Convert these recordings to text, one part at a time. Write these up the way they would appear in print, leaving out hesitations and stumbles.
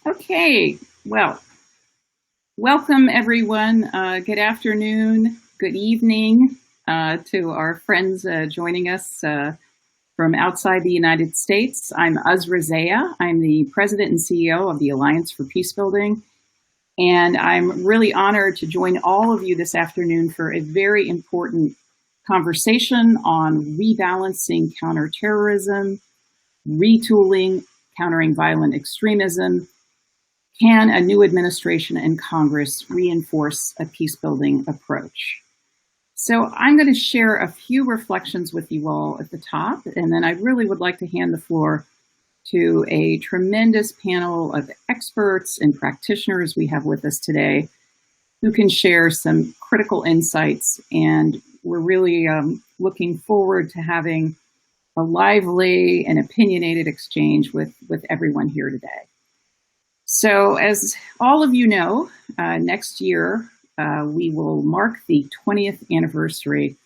Okay, well, welcome everyone. Good afternoon, good evening to our friends joining us from outside the United States. I'm Uzra Zaya. I'm the President and CEO of the Alliance for Peacebuilding, and I'm really honored to join all of you this afternoon for a very important conversation on rebalancing counterterrorism, retooling, countering violent extremism. Can a new administration and Congress reinforce a peacebuilding approach? So I'm going to share a few reflections with you all at the top, and then I really would like to hand the floor to a tremendous panel of experts and practitioners we have with us today who can share some critical insights, and we're really looking forward to having a lively and opinionated exchange with everyone here today. So as all of you know, next year we will mark the 20th anniversary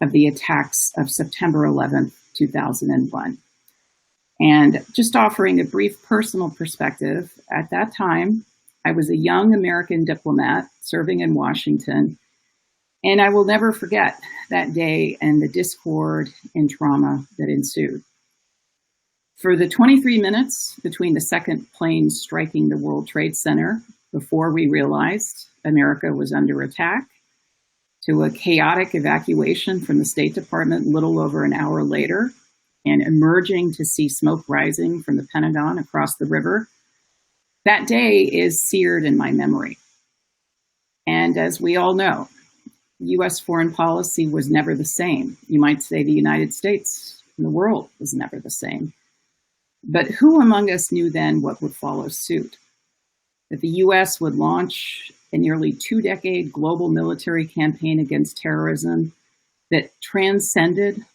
of the attacks of September 11th, 2001. And just offering a brief personal perspective, at that time, I was a young American diplomat serving in Washington, and I will never forget that day and the discord and trauma that ensued. For the 23 minutes between the second plane striking the World Trade Center before we realized America was under attack, to a chaotic evacuation from the State Department little over an hour later, and emerging to see smoke rising from the Pentagon across the river, that day is seared in my memory. And as we all know, U.S. foreign policy was never the same. You might say the United States and the world was never the same. But who among us knew then what would follow suit? That the U.S. would launch a nearly two-decade global military campaign against terrorism that transcended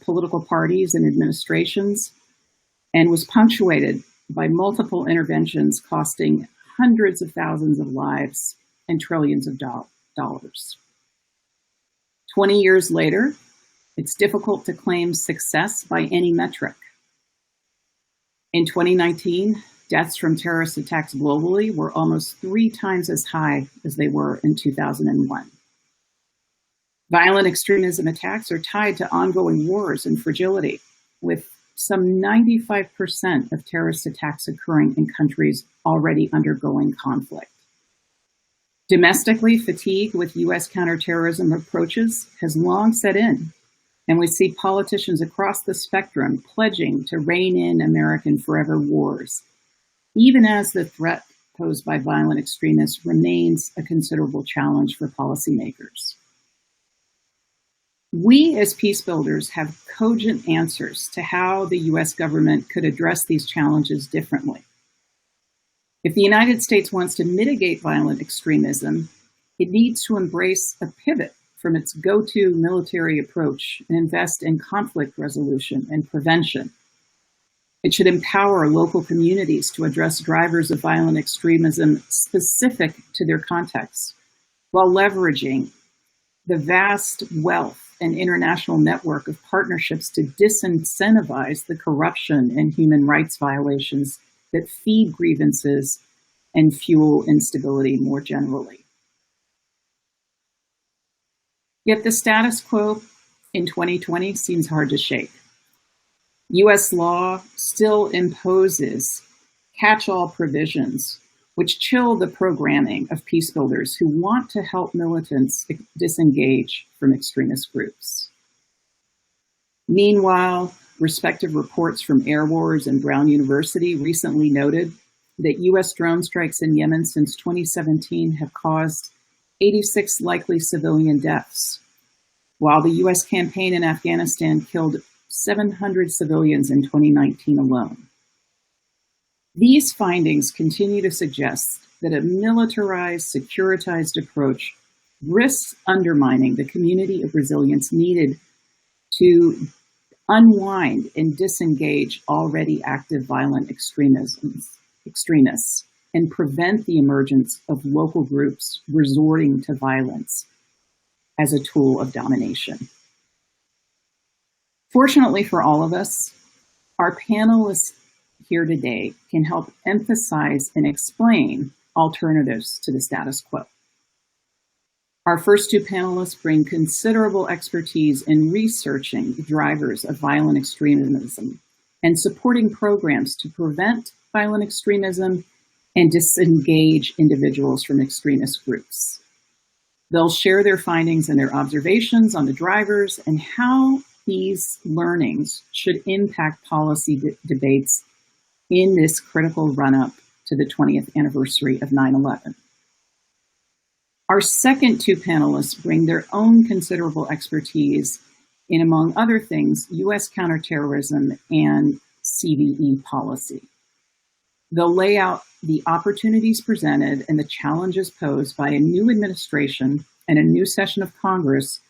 political parties and administrations and was punctuated by multiple interventions costing hundreds of thousands of lives and trillions of dollars. 20 years later, it's difficult to claim success by any metric. In 2019, deaths from terrorist attacks globally were almost 3 times as high as they were in 2001. Violent extremism attacks are tied to ongoing wars and fragility, with some 95% of terrorist attacks occurring in countries already undergoing conflict. Domestically, fatigue with U.S. counterterrorism approaches has long set in, and we see politicians across the spectrum pledging to rein in American forever wars, even as the threat posed by violent extremists remains a considerable challenge for policymakers. We as peacebuilders have cogent answers to how the U.S. government could address these challenges differently. If the United States wants to mitigate violent extremism, it needs to embrace a pivot from its go-to military approach and invest in conflict resolution and prevention. It should empower local communities to address drivers of violent extremism specific to their contexts, while leveraging the vast wealth and international network of partnerships to disincentivize the corruption and human rights violations that feed grievances and fuel instability more generally. Yet the status quo in 2020 seems hard to shake. U.S. law still imposes catch-all provisions which chill the programming of peacebuilders who want to help militants disengage from extremist groups. Meanwhile, respective reports from Air Wars and Brown University recently noted that U.S. drone strikes in Yemen since 2017 have caused 86 likely civilian deaths, while the U.S. campaign in Afghanistan killed 700 civilians in 2019 alone. These findings continue to suggest that a militarized, securitized approach risks undermining the community of resilience needed to unwind and disengage already active violent extremists and prevent the emergence of local groups resorting to violence as a tool of domination. Fortunately for all of us, our panelists here today can help emphasize and explain alternatives to the status quo. Our first two panelists bring considerable expertise in researching the drivers of violent extremism and supporting programs to prevent violent extremism and disengage individuals from extremist groups. They'll share their findings and their observations on the drivers and how these learnings should impact policy debates in this critical run-up to the 20th anniversary of 9/11. Our second two panelists bring their own considerable expertise in, among other things, U.S. counterterrorism and CVE policy. They'll lay out the opportunities presented and the challenges posed by a new administration and a new session of Congress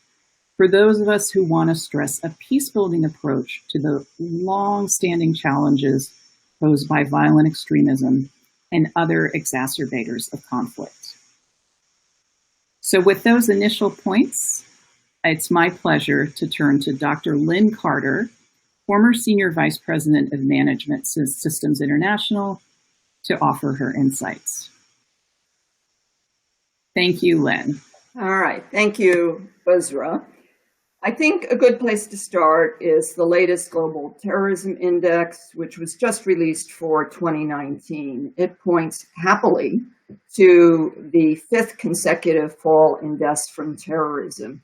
for those of us who want to stress a peacebuilding approach to the long-standing challenges posed by violent extremism and other exacerbators of conflict. So with those initial points, it's my pleasure to turn to Dr. Lynn Carter, former Senior Vice President of Management Systems International, to offer her insights. Thank you, Lynn. All right, thank you, Uzra. I think a good place to start is the latest Global Terrorism Index, which was just released for 2019. It points happily to the 5th consecutive fall in deaths from terrorism.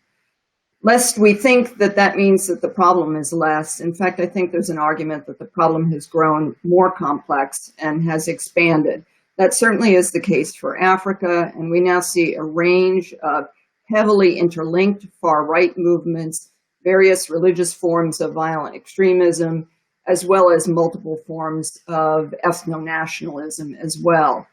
Lest we think that that means that the problem is less. In fact, I think there's an argument that the problem has grown more complex and has expanded. That certainly is the case for Africa, and we now see a range of heavily interlinked far-right movements, various religious forms of violent extremism, as well as multiple forms of ethno-nationalism as well.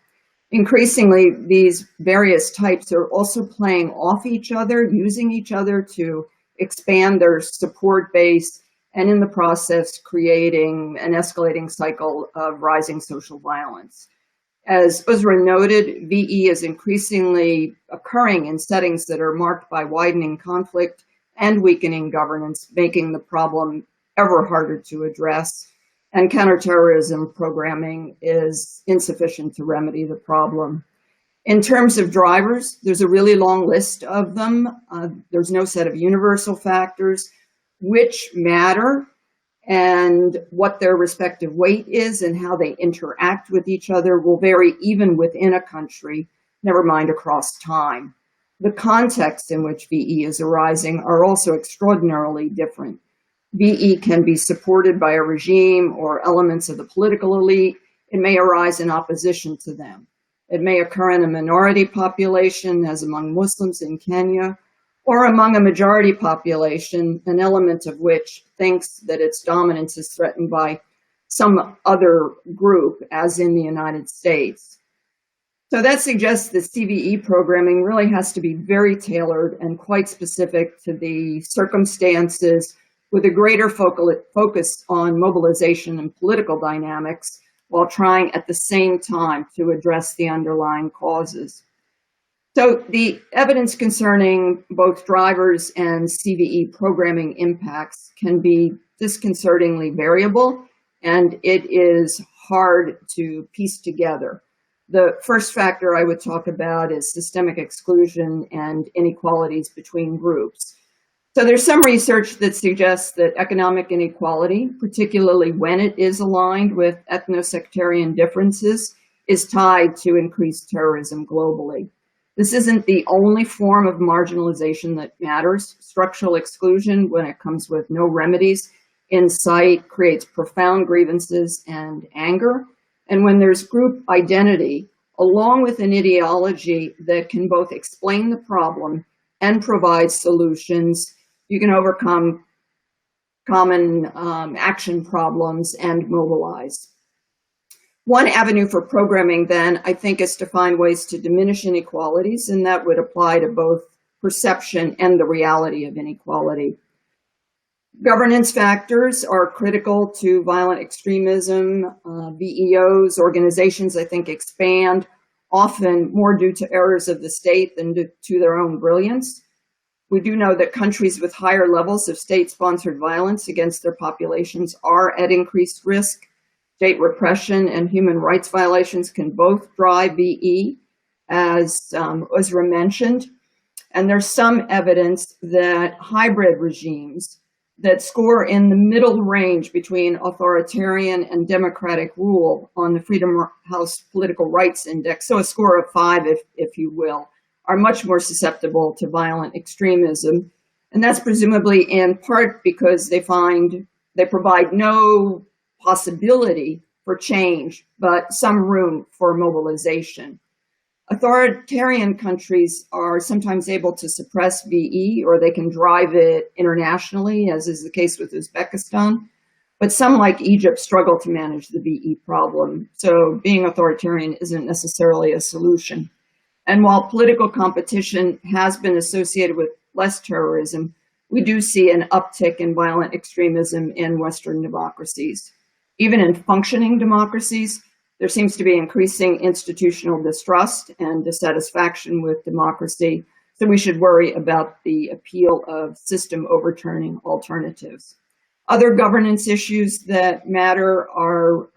Increasingly, these various types are also playing off each other, using each other to expand their support base, and in the process creating an escalating cycle of rising social violence. As Uzra noted, VE is increasingly occurring in settings that are marked by widening conflict and weakening governance, making the problem ever harder to address. And counterterrorism programming is insufficient to remedy the problem. In terms of drivers, there's a really long list of them. There's no set of universal factors. Which matter and what their respective weight is and how they interact with each other will vary even within a country, never mind across time. The context in which VE is arising are also extraordinarily different. VE can be supported by a regime or elements of the political elite. It may arise in opposition to them. It may occur in a minority population, as among Muslims in Kenya, or among a majority population, an element of which thinks that its dominance is threatened by some other group, as in the United States. So that suggests that CVE programming really has to be very tailored and quite specific to the circumstances, with a greater focus on mobilization and political dynamics, while trying at the same time to address the underlying causes. So the evidence concerning both drivers and CVE programming impacts can be disconcertingly variable, and it is hard to piece together. The first factor I would talk about is systemic exclusion and inequalities between groups. So there's some research that suggests that economic inequality, particularly when it is aligned with ethno-sectarian differences, is tied to increased terrorism globally. This isn't the only form of marginalization that matters. Structural exclusion, when it comes with no remedies in sight, creates profound grievances and anger. And when there's group identity, along with an ideology that can both explain the problem and provide solutions, you can overcome common action problems and mobilize. One avenue for programming, then, I think, is to find ways to diminish inequalities, and that would apply to both perception and the reality of inequality. Governance factors are critical to violent extremism. VEOs, organizations, I think, expand, often more due to errors of the state than to their own brilliance. We do know that countries with higher levels of state-sponsored violence against their populations are at increased risk. State repression and human rights violations can both drive VE, as Uzra mentioned. And there's some evidence that hybrid regimes that score in the middle range between authoritarian and democratic rule on the Freedom House Political Rights Index, so a score of 5, if you will, are much more susceptible to violent extremism. And that's presumably in part because they provide no possibility for change, but some room for mobilization. Authoritarian countries are sometimes able to suppress VE, or they can drive it internationally, as is the case with Uzbekistan. But some, like Egypt, struggle to manage the VE problem. So being authoritarian isn't necessarily a solution. And while political competition has been associated with less terrorism, we do see an uptick in violent extremism in Western democracies. Even in functioning democracies, there seems to be increasing institutional distrust and dissatisfaction with democracy, so we should worry about the appeal of system overturning alternatives. Other governance issues that matter are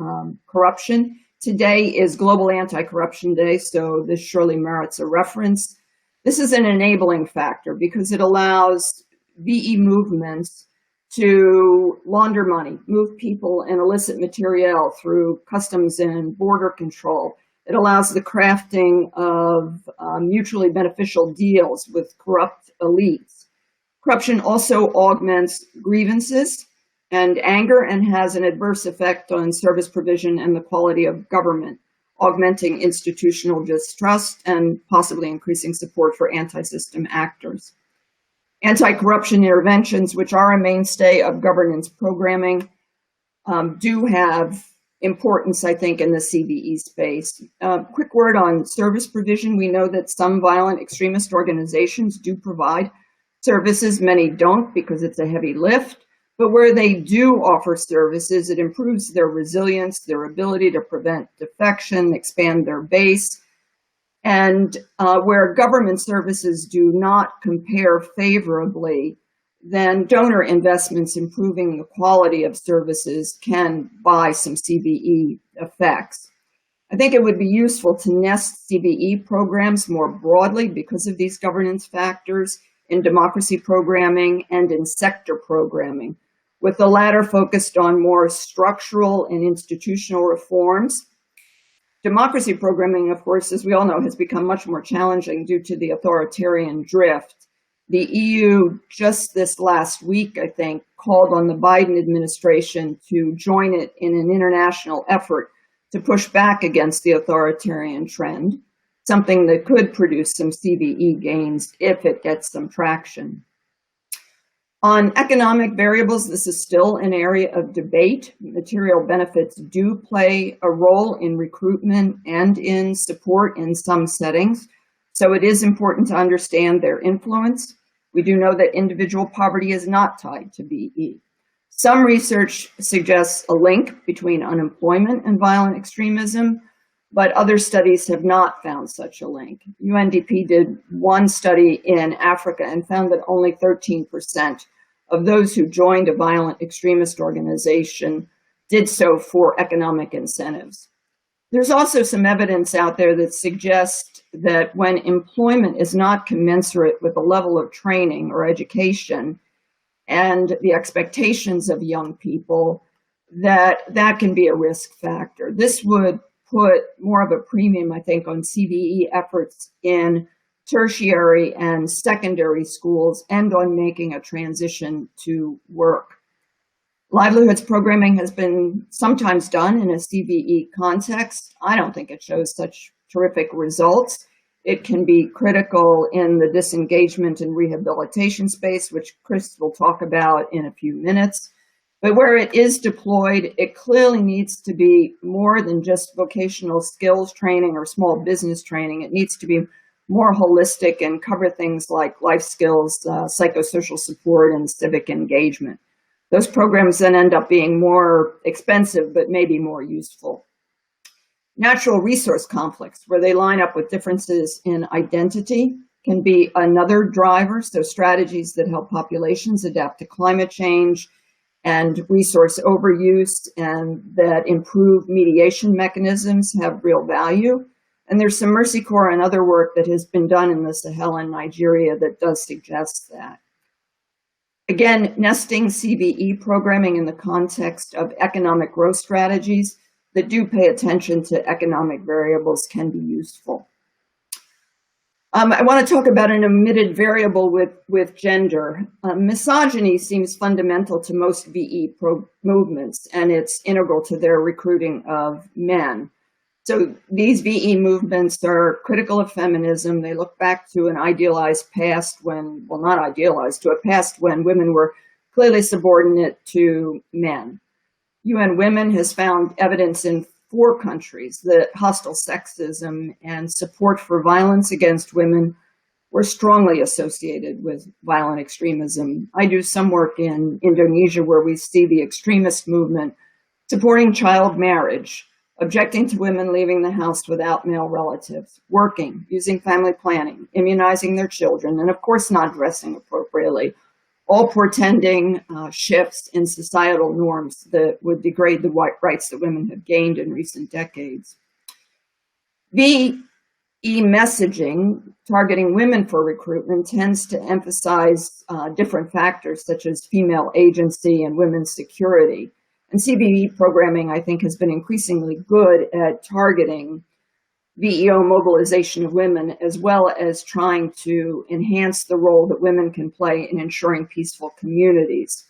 corruption. Today is Global Anti-Corruption Day, so this surely merits a reference. This is an enabling factor because it allows VE movements to launder money, move people and illicit material through customs and border control. It allows the crafting of mutually beneficial deals with corrupt elites. Corruption also augments grievances and anger and has an adverse effect on service provision and the quality of government, augmenting institutional distrust and possibly increasing support for anti-system actors. Anti-corruption interventions, which are a mainstay of governance programming, do have importance, I think, in the CVE space. Quick word on service provision. We know that some violent extremist organizations do provide services. Many don't because it's a heavy lift. But where they do offer services, it improves their resilience, their ability to prevent defection, expand their base. And where government services do not compare favorably, then donor investments improving the quality of services can buy some CVE effects. I think it would be useful to nest CVE programs more broadly because of these governance factors in democracy programming and in sector programming, with the latter focused on more structural and institutional reforms. Democracy programming, of course, as we all know, has become much more challenging due to the authoritarian drift. The EU just this last week, I think, called on the Biden administration to join it in an international effort to push back against the authoritarian trend, something that could produce some CVE gains if it gets some traction. On economic variables, this is still an area of debate. Material benefits do play a role in recruitment and in support in some settings, so it is important to understand their influence. We do know that individual poverty is not tied to VE. Some research suggests a link between unemployment and violent extremism, but other studies have not found such a link. UNDP did one study in Africa and found that only 13% of those who joined a violent extremist organization did so for economic incentives. There's also some evidence out there that suggests that when employment is not commensurate with the level of training or education and the expectations of young people, that can be a risk factor. This would put more of a premium, I think, on CVE efforts in tertiary and secondary schools and on making a transition to work. Livelihoods programming has been sometimes done in a CVE context. I don't think it shows such terrific results. It can be critical in the disengagement and rehabilitation space, which Chris will talk about in a few minutes. But where it is deployed, it clearly needs to be more than just vocational skills training or small business training. It needs to be more holistic and cover things like life skills, psychosocial support, and civic engagement. Those programs then end up being more expensive, but maybe more useful. Natural resource conflicts, where they line up with differences in identity, can be another driver. So strategies that help populations adapt to climate change and resource overuse, and that improved mediation mechanisms have real value. And there's some Mercy Corps and other work that has been done in the Sahel and Nigeria that does suggest that. Again, nesting CVE programming in the context of economic growth strategies that do pay attention to economic variables can be useful. I want to talk about an omitted variable with gender. Misogyny seems fundamental to most VE movements, and it's integral to their recruiting of men. So these VE movements are critical of feminism. They look back to an idealized past when, well, not idealized, to a past when women were clearly subordinate to men. UN Women has found evidence in 4 countries that hostile sexism and support for violence against women were strongly associated with violent extremism. I do some work in Indonesia where we see the extremist movement supporting child marriage, objecting to women leaving the house without male relatives, working, using family planning, immunizing their children, and of course not dressing appropriately, all portending shifts in societal norms that would degrade the rights that women have gained in recent decades. VE messaging targeting women for recruitment tends to emphasize different factors such as female agency and women's security. And CVE programming, I think, has been increasingly good at targeting VEO mobilization of women, as well as trying to enhance the role that women can play in ensuring peaceful communities.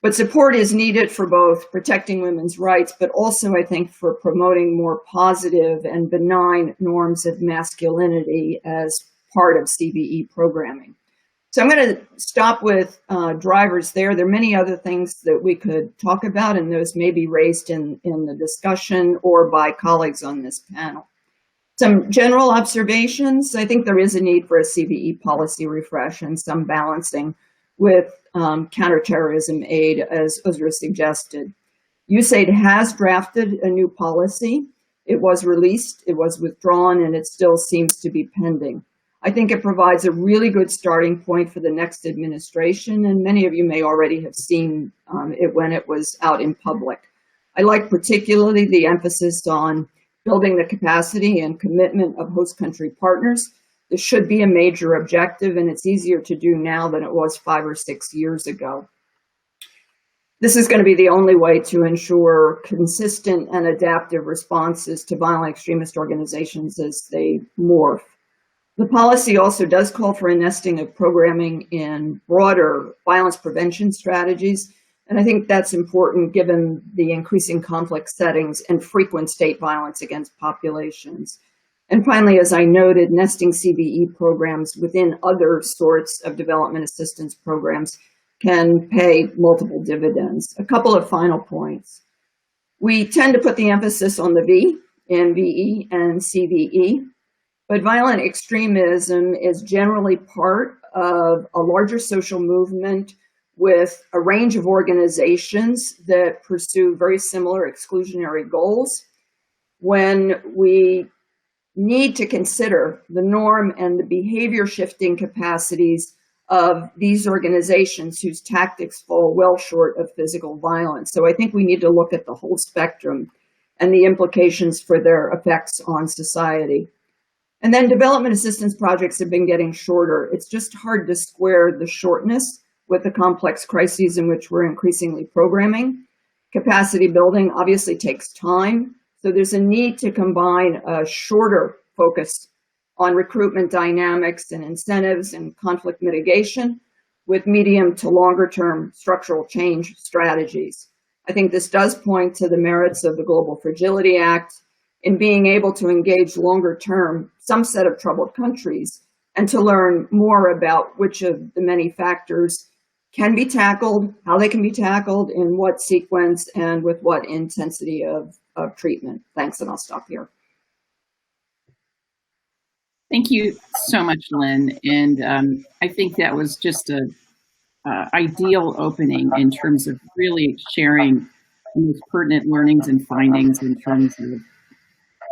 But support is needed for both protecting women's rights, but also, I think, for promoting more positive and benign norms of masculinity as part of CVE programming. So I'm going to stop with drivers there. There are many other things that we could talk about, and those may be raised in the discussion or by colleagues on this panel. Some general observations. I think there is a need for a CVE policy refresh and some balancing with counterterrorism aid, as Uzra suggested. USAID has drafted a new policy. It was released, it was withdrawn, and it still seems to be pending. I think it provides a really good starting point for the next administration, and many of you may already have seen it when it was out in public. I like particularly the emphasis on building the capacity and commitment of host country partners. This should be a major objective, and it's easier to do now than it was 5 or 6 years ago. This is going to be the only way to ensure consistent and adaptive responses to violent extremist organizations as they morph. The policy also does call for a nesting of programming in broader violence prevention strategies, and I think that's important given the increasing conflict settings and frequent state violence against populations. And finally, as I noted, nesting CVE programs within other sorts of development assistance programs can pay multiple dividends. A couple of final points. We tend to put the emphasis on the V in VE and CVE. But violent extremism is generally part of a larger social movement with a range of organizations that pursue very similar exclusionary goals. When we need to consider the norm and the behavior shifting capacities of these organizations whose tactics fall well short of physical violence. So I think we need to look at the whole spectrum and the implications for their effects on society. And then development assistance projects have been getting shorter. It's just hard to square the shortness with the complex crises in which we're increasingly programming. Capacity building obviously takes time, so there's a need to combine a shorter focus on recruitment dynamics and incentives and conflict mitigation with medium to longer term structural change strategies. I think this does point to the merits of the Global Fragility Act in being able to engage longer term some set of troubled countries and to learn more about which of the many factors can be tackled, how they can be tackled, in what sequence, and with what intensity of treatment. Thanks, and I'll stop here. Thank you so much, Lynn. And I think that was just a ideal opening in terms of really sharing the most pertinent learnings and findings in terms of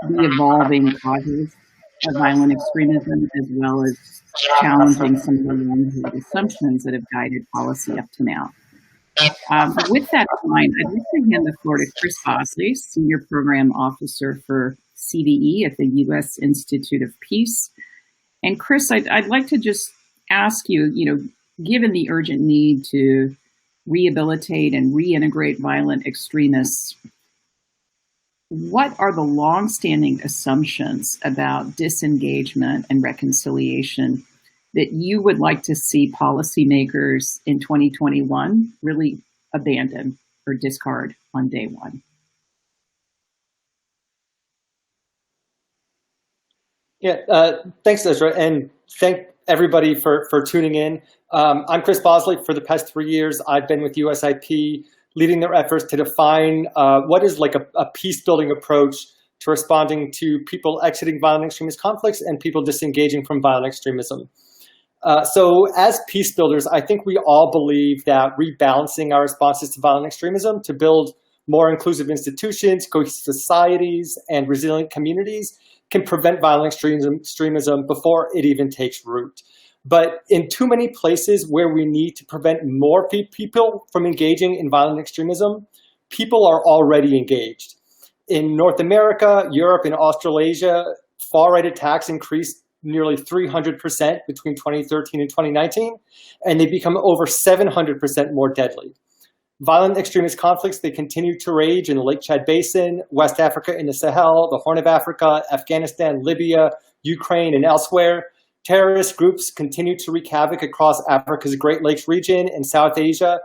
the evolving causes of violent extremism, as well as challenging some of the long-held assumptions that have guided policy up to now. With that in mind, I'd like to hand the floor to Chris Bosley, Senior Program Officer for CVE at the U.S. Institute of Peace. And Chris, I'd like to just ask you, given the urgent need to rehabilitate and reintegrate violent extremists, what are the longstanding assumptions about disengagement and reconciliation that you would like to see policymakers in 2021 really abandon or discard on day one? Yeah, thanks, Ezra, and thank everybody for tuning in. I'm Chris Bosley. For the past 3 years, I've been with USIP, leading their efforts to define what is like a peace-building approach to responding to people exiting violent extremist conflicts and people disengaging from violent extremism. So as peace builders, I think we all believe that rebalancing our responses to violent extremism to build more inclusive institutions, cohesive societies, and resilient communities can prevent violent extremism before it even takes root. But in too many places where we need to prevent more people from engaging in violent extremism, people are already engaged. In North America, Europe, and Australasia, far-right attacks increased nearly 300% between 2013 and 2019, and they become over 700% more deadly. Violent extremist conflicts, they continue to rage in the Lake Chad Basin, West Africa in the Sahel, the Horn of Africa, Afghanistan, Libya, Ukraine, and elsewhere. Terrorist groups continue to wreak havoc across Africa's Great Lakes region and South Asia.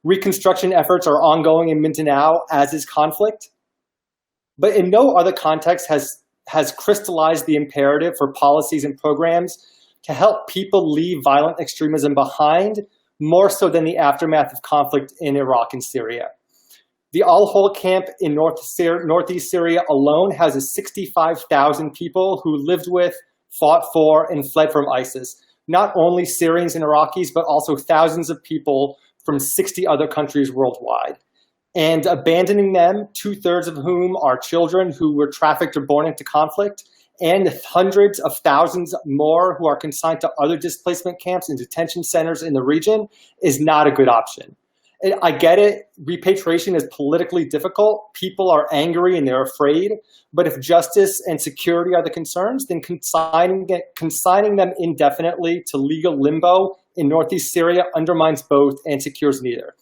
Reconstruction efforts are ongoing in Mindanao, as is conflict. But in no other context has crystallized the imperative for policies and programs to help people leave violent extremism behind, more so than the aftermath of conflict in Iraq and Syria. The Al-Hol camp in northeast Syria alone houses 65,000 people who lived with, fought for, and fled from ISIS. Not only Syrians and Iraqis, but also thousands of people from 60 other countries worldwide. And abandoning them, 2/3 of whom are children who were trafficked or born into conflict, and hundreds of thousands more who are consigned to other displacement camps and detention centers in the region, is not a good option. I get it, repatriation is politically difficult, people are angry and they're afraid, but if justice and security are the concerns, then consigning them indefinitely to legal limbo in northeast Syria undermines both and secures neither.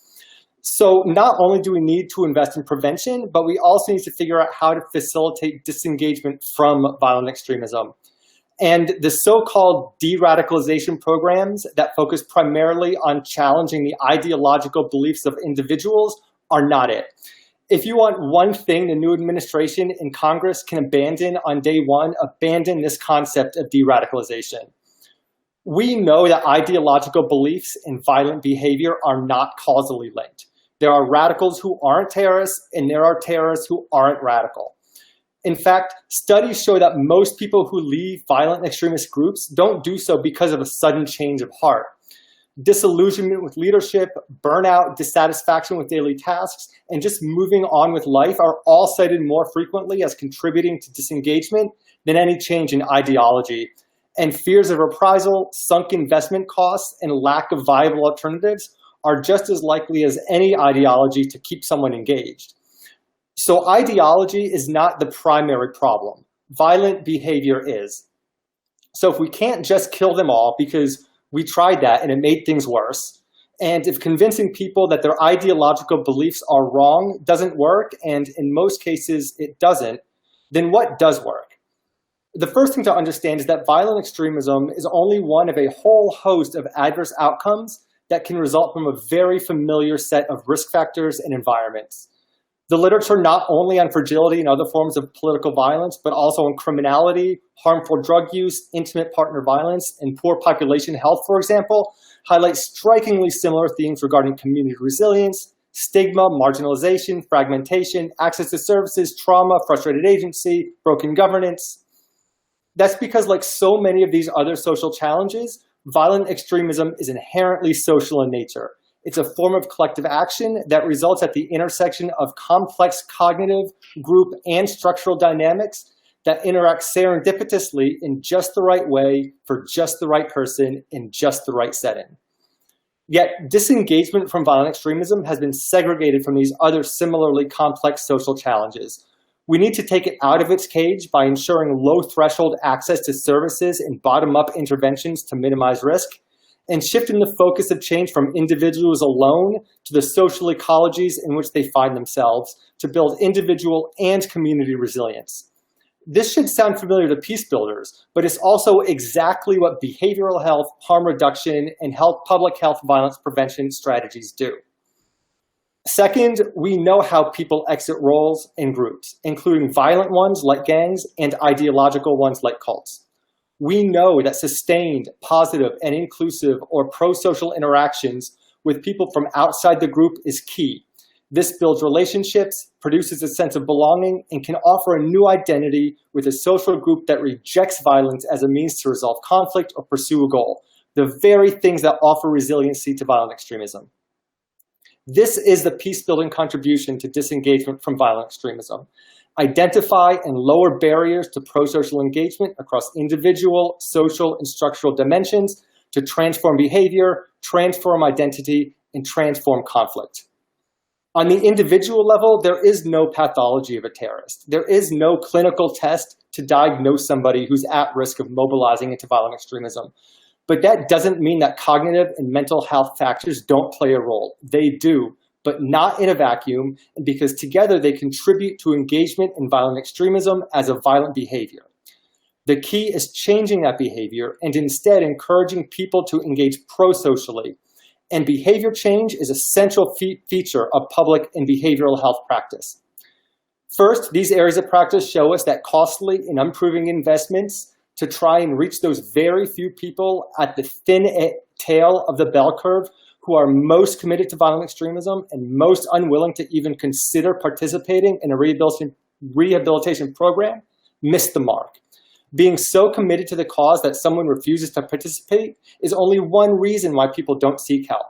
So not only do we need to invest in prevention, but we also need to figure out how to facilitate disengagement from violent extremism. And the so-called de-radicalization programs that focus primarily on challenging the ideological beliefs of individuals are not it. If you want one thing the new administration and Congress can abandon on day one, abandon this concept of de-radicalization. We know that ideological beliefs and violent behavior are not causally linked. There are radicals who aren't terrorists, and there are terrorists who aren't radical. In fact, studies show that most people who leave violent extremist groups don't do so because of a sudden change of heart. Disillusionment with leadership, burnout, dissatisfaction with daily tasks, and just moving on with life are all cited more frequently as contributing to disengagement than any change in ideology. And fears of reprisal, sunk investment costs, and lack of viable alternatives are just as likely as any ideology to keep someone engaged. So ideology is not the primary problem. Violent behavior is. So if we can't just kill them all because we tried that and it made things worse, and if convincing people that their ideological beliefs are wrong doesn't work, and in most cases it doesn't, then what does work? The first thing to understand is that violent extremism is only one of a whole host of adverse outcomes that can result from a very familiar set of risk factors and environments. The literature not only on fragility and other forms of political violence, but also on criminality, harmful drug use, intimate partner violence, and poor population health, for example, highlights strikingly similar themes regarding community resilience, stigma, marginalization, fragmentation, access to services, trauma, frustrated agency, broken governance. That's because, like so many of these other social challenges, violent extremism is inherently social in nature. It's a form of collective action that results at the intersection of complex cognitive, group, and structural dynamics that interact serendipitously in just the right way for just the right person in just the right setting. Yet disengagement from violent extremism has been segregated from these other similarly complex social challenges. We need to take it out of its cage by ensuring low threshold access to services and bottom-up interventions to minimize risk, and shifting the focus of change from individuals alone to the social ecologies in which they find themselves to build individual and community resilience. This should sound familiar to peace builders, but it's also exactly what behavioral health, harm reduction, and public health violence prevention strategies do. Second, we know how people exit roles and groups, including violent ones like gangs and ideological ones like cults. We know that sustained, positive, and inclusive or pro-social interactions with people from outside the group is key. This builds relationships, produces a sense of belonging, and can offer a new identity with a social group that rejects violence as a means to resolve conflict or pursue a goal, the very things that offer resiliency to violent extremism. This is the peace-building contribution to disengagement from violent extremism. Identify and lower barriers to pro-social engagement across individual, social, and structural dimensions to transform behavior, transform identity, and transform conflict. On the individual level, there is no pathology of a terrorist. There is no clinical test to diagnose somebody who's at risk of mobilizing into violent extremism. But that doesn't mean that cognitive and mental health factors don't play a role. They do, but not in a vacuum, and because together they contribute to engagement in violent extremism as a violent behavior. The key is changing that behavior and instead encouraging people to engage pro-socially. And behavior change is a central feature of public and behavioral health practice. First, these areas of practice show us that costly and unproven investments to try and reach those very few people at the thin tail of the bell curve who are most committed to violent extremism and most unwilling to even consider participating in a rehabilitation program miss the mark. Being so committed to the cause that someone refuses to participate is only one reason why people don't seek help.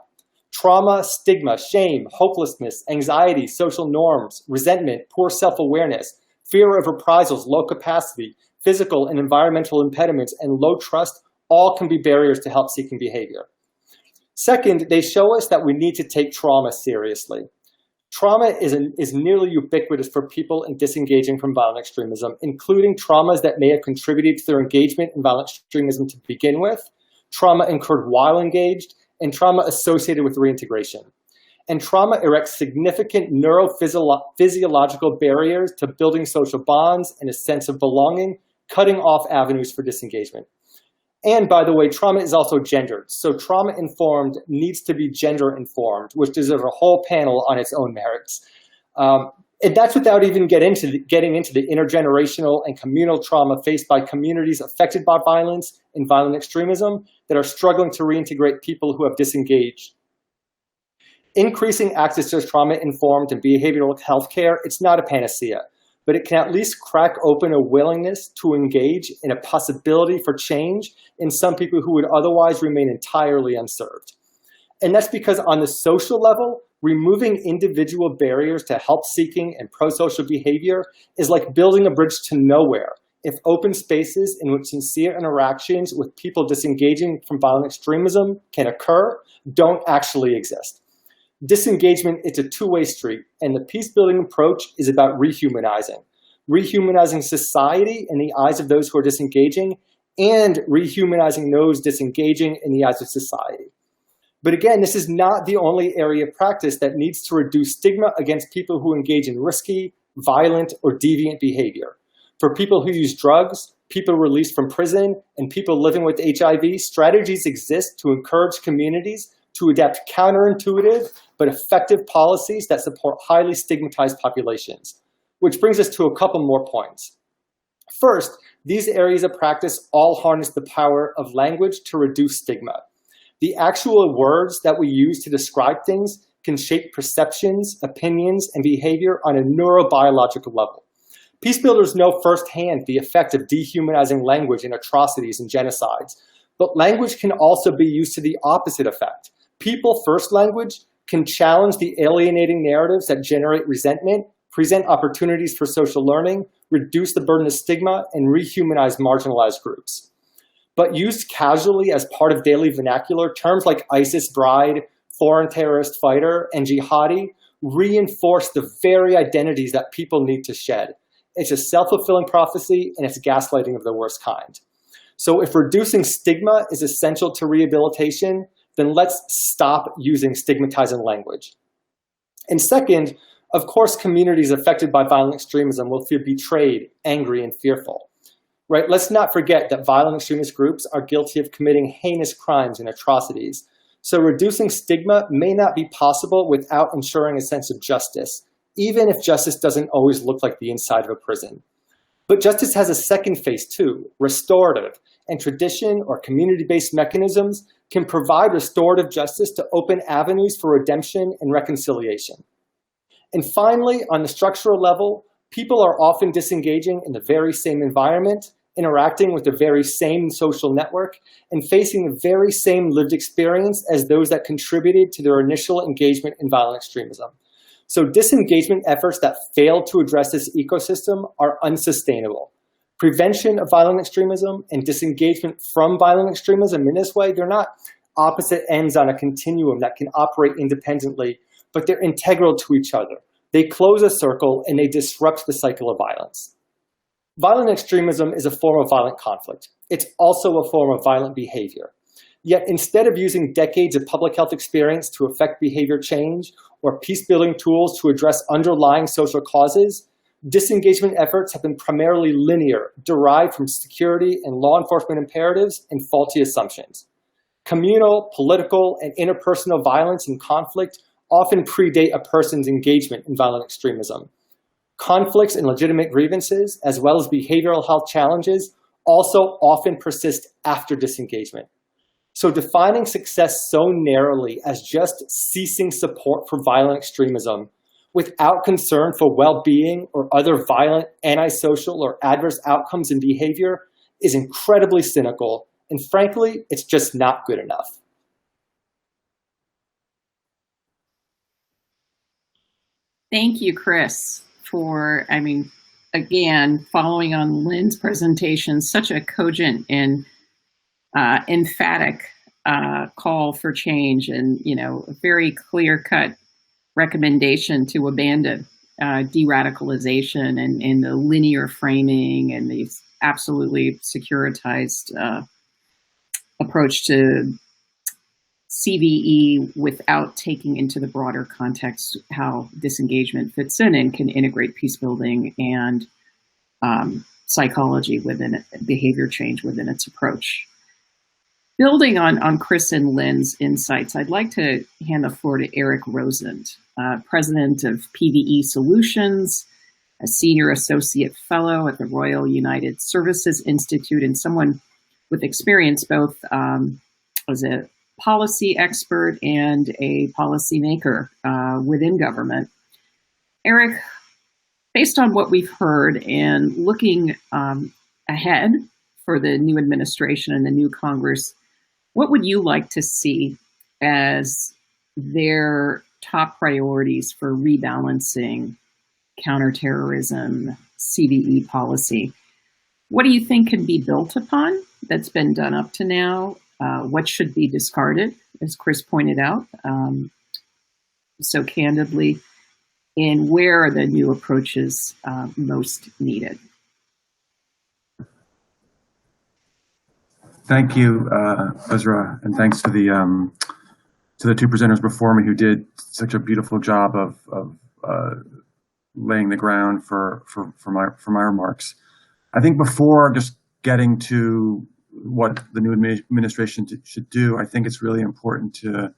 Trauma, stigma, shame, hopelessness, anxiety, social norms, resentment, poor self-awareness, fear of reprisals, low capacity, physical and environmental impediments, and low trust all can be barriers to help-seeking behavior. Second, they show us that we need to take trauma seriously. Trauma is nearly ubiquitous for people in disengaging from violent extremism, including traumas that may have contributed to their engagement in violent extremism to begin with, trauma incurred while engaged, and trauma associated with reintegration. And trauma erects significant neurophysiological barriers to building social bonds and a sense of belonging, cutting off avenues for disengagement. And by the way, trauma is also gendered. So trauma-informed needs to be gender-informed, which deserves a whole panel on its own merits. And that's without even getting into the intergenerational and communal trauma faced by communities affected by violence and violent extremism that are struggling to reintegrate people who have disengaged. Increasing access to trauma-informed and behavioral health care, it's not a panacea, but it can at least crack open a willingness to engage in a possibility for change in some people who would otherwise remain entirely unserved. And that's because on the social level, removing individual barriers to help-seeking and pro-social behavior is like building a bridge to nowhere if open spaces in which sincere interactions with people disengaging from violent extremism can occur don't actually exist. Disengagement is a two-way street, and the peace-building approach is about rehumanizing society in the eyes of those who are disengaging, and rehumanizing those disengaging in the eyes of society. But again, this is not the only area of practice that needs to reduce stigma against people who engage in risky, violent, or deviant behavior. For people who use drugs, people released from prison, and people living with HIV, strategies exist to encourage communities to adapt counterintuitive but effective policies that support highly stigmatized populations. Which brings us to a couple more points. First, these areas of practice all harness the power of language to reduce stigma. The actual words that we use to describe things can shape perceptions, opinions, and behavior on a neurobiological level. Peace builders know firsthand the effect of dehumanizing language in atrocities and genocides, but language can also be used to the opposite effect. People-first language can challenge the alienating narratives that generate resentment, present opportunities for social learning, reduce the burden of stigma, and rehumanize marginalized groups. but used casually as part of daily vernacular, terms like ISIS bride, foreign terrorist fighter, and jihadi reinforce the very identities that people need to shed. It's a self-fulfilling prophecy, and it's gaslighting of the worst kind. So if reducing stigma is essential to rehabilitation, then let's stop using stigmatizing language. And second, of course, communities affected by violent extremism will feel betrayed, angry, and fearful. Right? Let's not forget that violent extremist groups are guilty of committing heinous crimes and atrocities. So reducing stigma may not be possible without ensuring a sense of justice, even if justice doesn't always look like the inside of a prison. But justice has a second phase too, restorative, and tradition or community-based mechanisms can provide restorative justice to open avenues for redemption and reconciliation. And finally, on the structural level, people are often disengaging in the very same environment, interacting with the very same social network, and facing the very same lived experience as those that contributed to their initial engagement in violent extremism. So disengagement efforts that fail to address this ecosystem are unsustainable. Prevention of violent extremism and disengagement from violent extremism in this way, they're not opposite ends on a continuum that can operate independently, but they're integral to each other. They close a circle and they disrupt the cycle of violence. Violent extremism is a form of violent conflict. It's also a form of violent behavior. Yet instead of using decades of public health experience to affect behavior change or peace-building tools to address underlying social causes, disengagement efforts have been primarily linear, derived from security and law enforcement imperatives and faulty assumptions. Communal, political, and interpersonal violence and conflict often predate a person's engagement in violent extremism. Conflicts and legitimate grievances, as well as behavioral health challenges, also often persist after disengagement. So defining success so narrowly as just ceasing support for violent extremism without concern for well-being or other violent, antisocial, or adverse outcomes in behavior is incredibly cynical, and frankly, it's just not good enough. Thank you, Chris, for, again, following on Lynn's presentation, such a cogent and emphatic call for change, and a very clear-cut recommendation to abandon de-radicalization and the linear framing and the absolutely securitized approach to CVE without taking into the broader context how disengagement fits in and can integrate peace building and psychology within it, behavior change within its approach. Building on Chris and Lynn's insights, I'd like to hand the floor to Eric Rosent, President of PVE Solutions, a Senior Associate Fellow at the Royal United Services Institute, and someone with experience both as a policy expert and a policymaker within government. Eric, based on what we've heard and looking ahead for the new administration and the new Congress, what would you like to see as their top priorities for rebalancing counterterrorism CVE policy? What do you think can be built upon that's been done up to now? What should be discarded, as Chris pointed out so candidly, and where are the new approaches most needed? Thank you, Ezra, and thanks to the two presenters before me who did such a beautiful job of laying the ground for my remarks. I think before just getting to what the new administration should do, I think it's really important to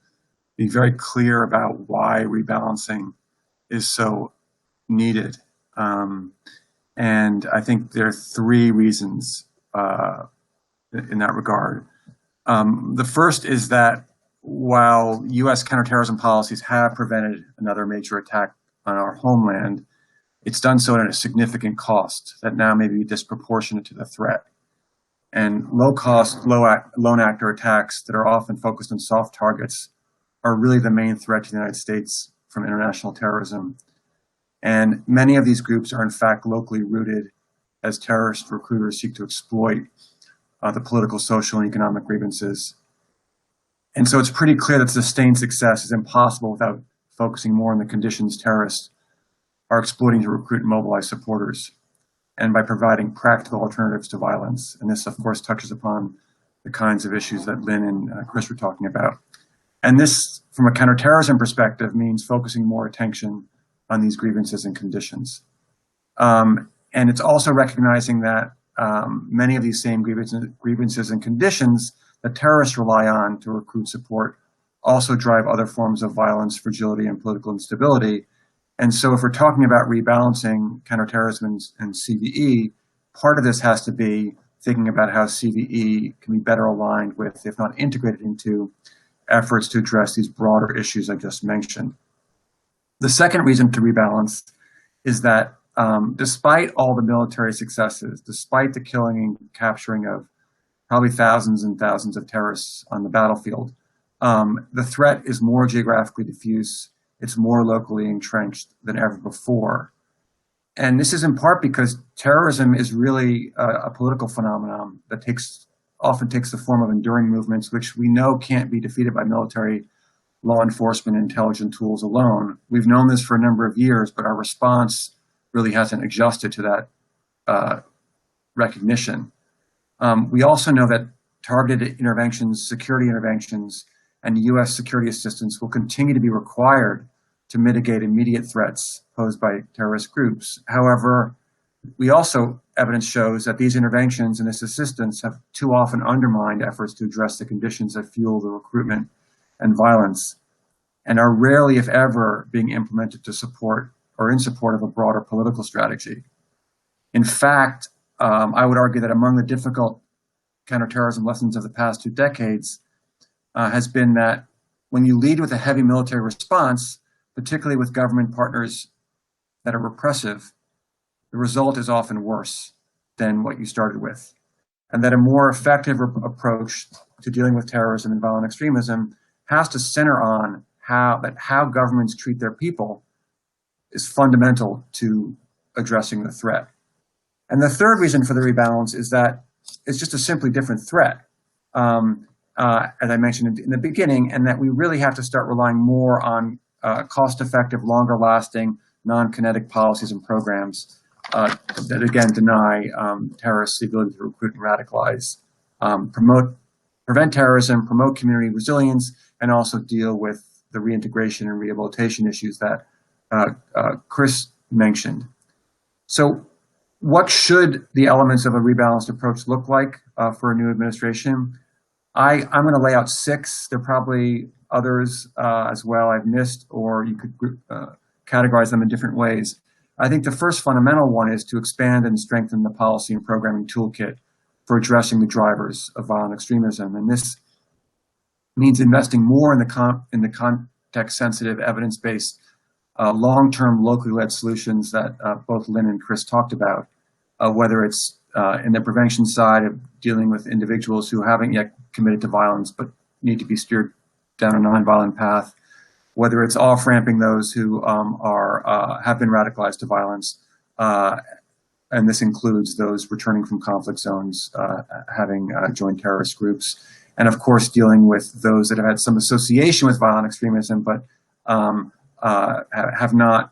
be very clear about why rebalancing is so needed. And I think there are three reasons in that regard. The first is that while U.S. counterterrorism policies have prevented another major attack on our homeland, it's done so at a significant cost that now may be disproportionate to the threat. And low-cost, lone actor attacks that are often focused on soft targets are really the main threat to the United States from international terrorism. And many of these groups are in fact locally rooted as terrorist recruiters seek to exploit the political, social, and economic grievances. And so it's pretty clear that sustained success is impossible without focusing more on the conditions terrorists are exploiting to recruit and mobilize supporters, and by providing practical alternatives to violence. And this, of course, touches upon the kinds of issues that Lynn and Chris were talking about. And this, from a counterterrorism perspective, means focusing more attention on these grievances and conditions. And it's also recognizing that many of these same grievances and conditions that terrorists rely on to recruit support also drive other forms of violence, fragility, and political instability. And so if we're talking about rebalancing counterterrorism and CVE, part of this has to be thinking about how CVE can be better aligned with, if not integrated into, efforts to address these broader issues I just mentioned. The second reason to rebalance is that despite all the military successes, despite the killing and capturing of probably thousands and thousands of terrorists on the battlefield, the threat is more geographically diffuse. It's more locally entrenched than ever before. And this is in part because terrorism is really a political phenomenon that often takes the form of enduring movements, which we know can't be defeated by military, law enforcement, and intelligence tools alone. We've known this for a number of years, but our response really hasn't adjusted to that recognition. We also know that targeted interventions, security interventions, and U.S. security assistance will continue to be required to mitigate immediate threats posed by terrorist groups. However, evidence shows that these interventions and this assistance have too often undermined efforts to address the conditions that fuel the recruitment and violence, and are rarely, if ever, being implemented to support or in support of a broader political strategy. In fact, I would argue that among the difficult counterterrorism lessons of the past 2 decades has been that when you lead with a heavy military response, particularly with government partners that are repressive, the result is often worse than what you started with. And that a more effective approach to dealing with terrorism and violent extremism has to center on how governments treat their people is fundamental to addressing the threat. And the third reason for the rebalance is that it's just a simply different threat, as I mentioned in the beginning, and that we really have to start relying more on cost-effective, longer-lasting, non-kinetic policies and programs that, again, deny terrorists the ability to recruit and radicalize, prevent terrorism, promote community resilience, and also deal with the reintegration and rehabilitation issues that Chris mentioned. So what should the elements of a rebalanced approach look like for a new administration? I'm going to lay out 6. There are probably others as well I've missed, or you could categorize them in different ways. I think the first fundamental one is to expand and strengthen the policy and programming toolkit for addressing the drivers of violent extremism. And this means investing more in the context-sensitive, evidence-based, long-term, locally led solutions that both Lynn and Chris talked about, whether it's in the prevention side of dealing with individuals who haven't yet committed to violence but need to be steered down a nonviolent path, whether it's off-ramping those who have been radicalized to violence, and this includes those returning from conflict zones, having joined terrorist groups, and of course dealing with those that have had some association with violent extremism but have not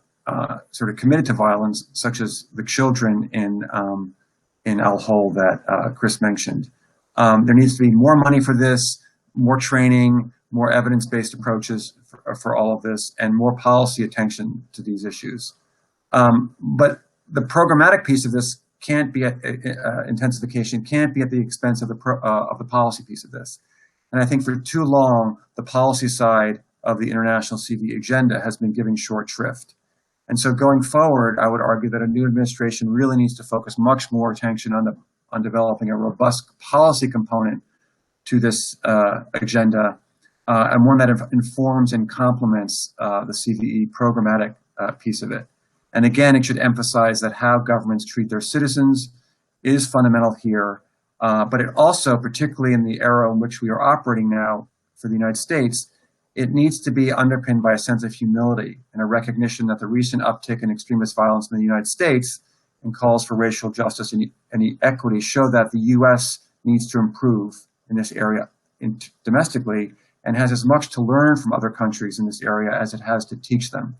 sort of committed to violence, such as the children in Al-Hol that Chris mentioned. There needs to be more money for this, more training, more evidence-based approaches for all of this, and more policy attention to these issues. But the programmatic piece of this can't be intensification, can't be at the expense of the policy piece of this. And I think for too long, the policy side of the international CVE agenda has been giving short shrift. And so going forward, I would argue that a new administration really needs to focus much more attention on developing a robust policy component to this agenda, and one that informs and complements the CVE programmatic piece of it. And again, it should emphasize that how governments treat their citizens is fundamental here, but it also, particularly in the era in which we are operating now for the United States, it needs to be underpinned by a sense of humility and a recognition that the recent uptick in extremist violence in the United States and calls for racial justice and equity show that the U.S. needs to improve in this area domestically, and has as much to learn from other countries in this area as it has to teach them.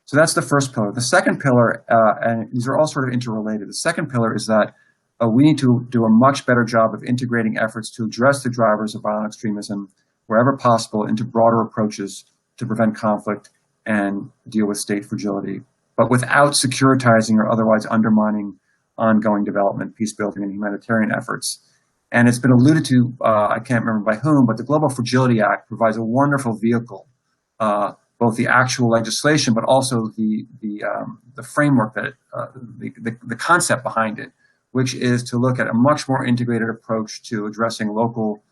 So that's the first pillar. The second pillar, and these are all sort of interrelated, the second pillar is that we need to do a much better job of integrating efforts to address the drivers of violent extremism wherever possible into broader approaches to prevent conflict and deal with state fragility, but without securitizing or otherwise undermining ongoing development, peace building, and humanitarian efforts. And it's been alluded to, I can't remember by whom, but the Global Fragility Act provides a wonderful vehicle, both the actual legislation, but also the framework that, the concept behind it, which is to look at a much more integrated approach to addressing local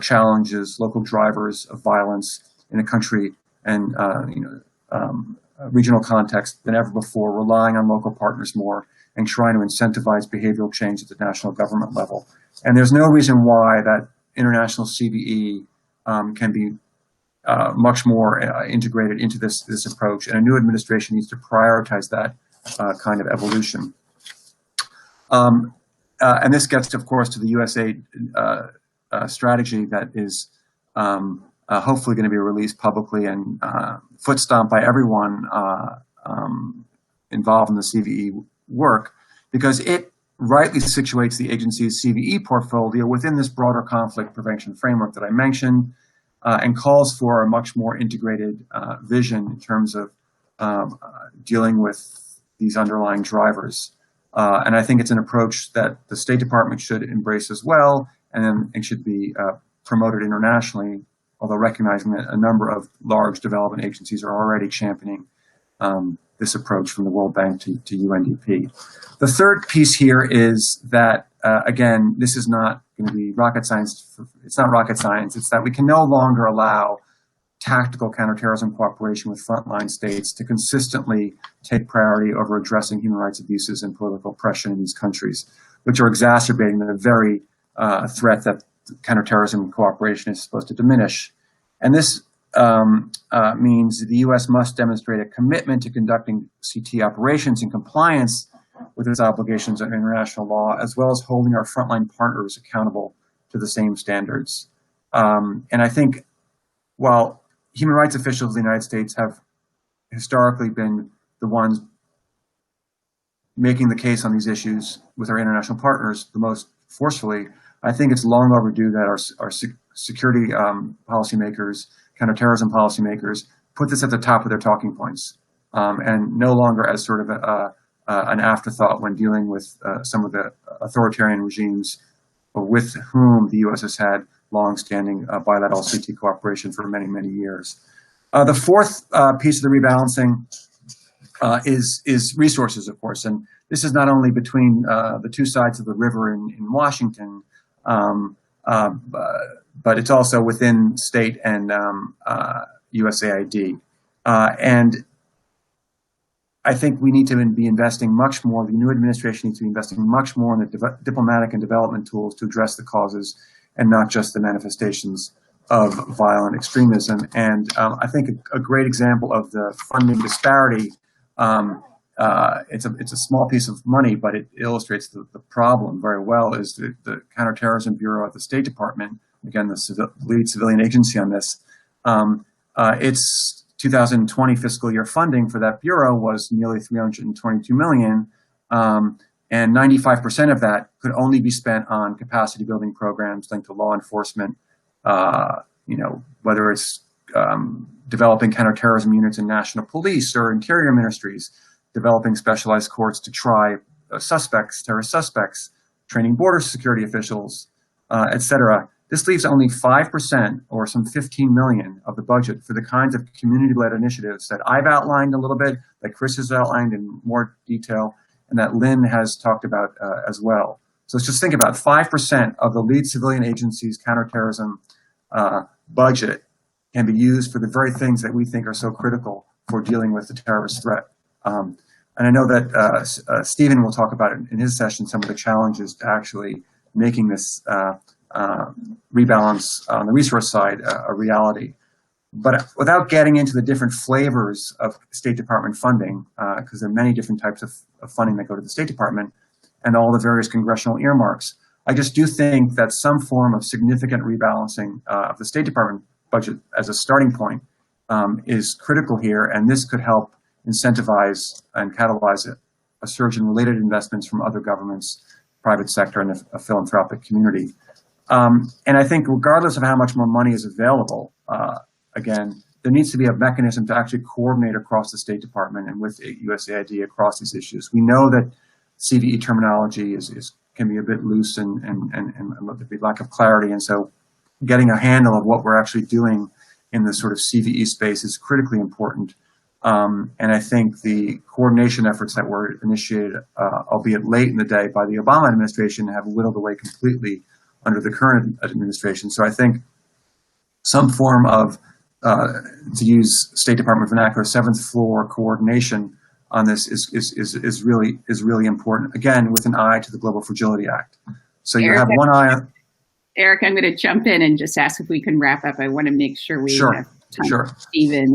challenges, local drivers of violence in a country and regional context than ever before, relying on local partners more and trying to incentivize behavioral change at the national government level. And there's no reason why that international CVE can be much more integrated into this approach, and a new administration needs to prioritize that kind of evolution. And this gets, of course, to the USAID strategy that is hopefully going to be released publicly and foot stomped by everyone involved in the CVE work, because it rightly situates the agency's CVE portfolio within this broader conflict prevention framework that I mentioned, and calls for a much more integrated vision in terms of dealing with these underlying drivers. And I think it's an approach that the State Department should embrace as well, and it should be promoted internationally, although recognizing that a number of large development agencies are already championing this approach, from the World Bank to UNDP. The third piece here is that, again, this is not going to be rocket science. It's not rocket science. It's that we can no longer allow tactical counterterrorism cooperation with frontline states to consistently take priority over addressing human rights abuses and political oppression in these countries, which are exacerbating the very threat that counterterrorism cooperation is supposed to diminish. And this means the U.S. must demonstrate a commitment to conducting CT operations in compliance with its obligations under international law, as well as holding our frontline partners accountable to the same standards. And I think while human rights officials in the United States have historically been the ones making the case on these issues with our international partners the most forcefully, I think it's long overdue that our security policymakers, counterterrorism policymakers, put this at the top of their talking points, and no longer as sort of an afterthought when dealing with some of the authoritarian regimes with whom the U.S. has had long-standing bilateral CT cooperation for many, many years. The fourth piece of the rebalancing is resources, of course, and this is not only between the two sides of the river in Washington, but it's also within state and USAID. And I think we need to be investing much more, the new administration needs to be investing much more in the diplomatic and development tools to address the causes and not just the manifestations of violent extremism. And I think a great example of the funding disparity, it's a small piece of money, but it illustrates the problem very well, is the Counterterrorism Bureau at the State Department, again, the lead civilian agency on this. Its 2020 fiscal year funding for that bureau was nearly $322 million, and 95% of that could only be spent on capacity building programs linked to law enforcement, whether it's developing counterterrorism units in national police or interior ministries, developing specialized courts to try terrorist suspects, training border security officials, et cetera. This leaves only 5%, or some 15 million, of the budget for the kinds of community-led initiatives that I've outlined a little bit, that Chris has outlined in more detail, and that Lynn has talked about as well. So let's just think about 5% of the lead civilian agency's counterterrorism budget can be used for the very things that we think are so critical for dealing with the terrorist threat. And I know that Stephen will talk about in his session some of the challenges to actually making this rebalance on the resource side a reality. But without getting into the different flavors of State Department funding, because there are many different types of funding that go to the State Department and all the various congressional earmarks, I just do think that some form of significant rebalancing of the State Department budget as a starting point is critical here, and this could help incentivize and catalyze a surge in related investments from other governments, private sector, and a philanthropic community. And I think regardless of how much more money is available, again, there needs to be a mechanism to actually coordinate across the State Department and with USAID across these issues. We know that CVE terminology can be a bit loose and there'd be lack of clarity, and so getting a handle of what we're actually doing in the sort of CVE space is critically important. And I think the coordination efforts that were initiated, albeit late in the day, by the Obama administration have whittled away completely under the current administration. So I think some form of, to use State Department vernacular, seventh floor coordination on this is really important. Again, with an eye to the Global Fragility Act. So you have one eye on. Eric, I'm going to jump in and just ask if we can wrap up. I want to make sure we have time for Stephen.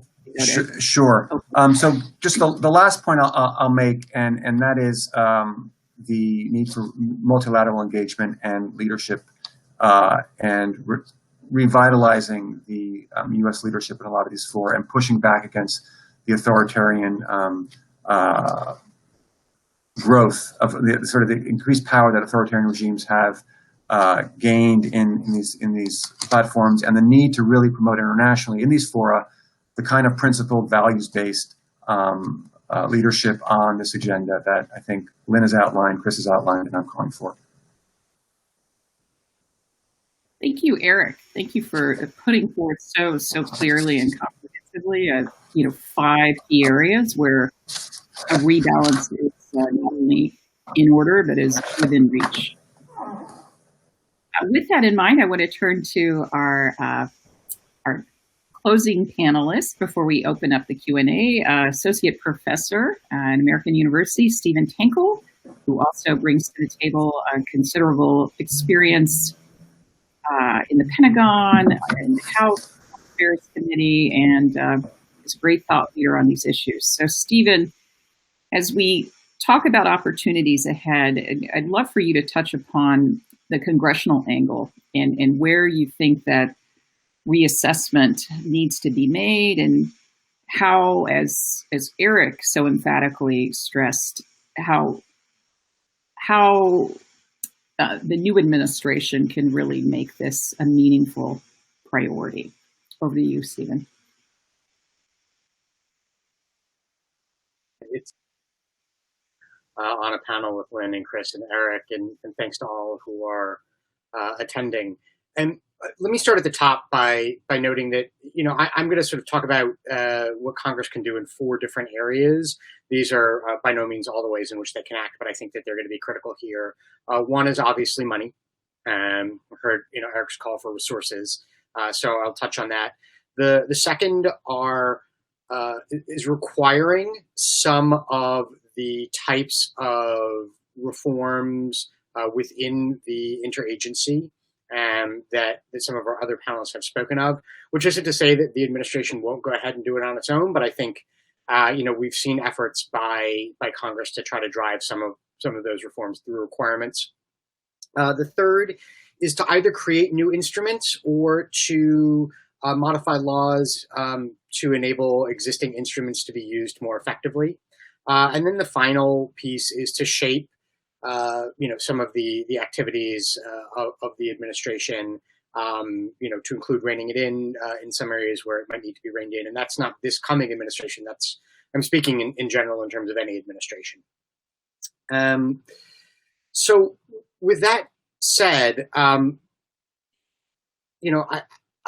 Sure. So just the last point I'll make, and that is the need for multilateral engagement and leadership, and revitalizing the U.S. leadership in a lot of these fora and pushing back against the authoritarian growth of the sort of the increased power that authoritarian regimes have gained in these platforms, and the need to really promote internationally in these fora the kind of principled, values-based leadership on this agenda that I think Lynn has outlined, Chris has outlined, and I'm calling for. Thank you, Eric. Thank you for putting forth so clearly and comprehensively, 5 key areas where a rebalance is not only in order, but is within reach. With that in mind, I want to turn to our closing panelists before we open up the Q&A. Associate Professor at American University, Stephen Tankel, who also brings to the table a considerable experience in the Pentagon and the House Affairs Committee, and is a great thought leader on these issues. So Stephen, as we talk about opportunities ahead, I'd love for you to touch upon the congressional angle and where you think that reassessment needs to be made, and how, as Eric so emphatically stressed, how the new administration can really make this a meaningful priority. Over to you, Stephen. It's on a panel with Lynn and Chris and Eric, and thanks to all who are attending. And let me start at the top by noting that, I'm going to sort of talk about what Congress can do in 4 different areas. These are by no means all the ways in which they can act, but I think that they're going to be critical here. One is obviously money. I heard, Eric's call for resources, so I'll touch on that. The second is requiring some of the types of reforms within the interagency that some of our other panelists have spoken of, which isn't to say that the administration won't go ahead and do it on its own, but I think we've seen efforts by Congress to try to drive some of those reforms through requirements. The third is to either create new instruments or to modify laws to enable existing instruments to be used more effectively. And then the final piece is to shape some of the activities of the administration, to include reining it in some areas where it might need to be reined in. And that's not this coming administration. I'm speaking in general in terms of any administration. So with that said, I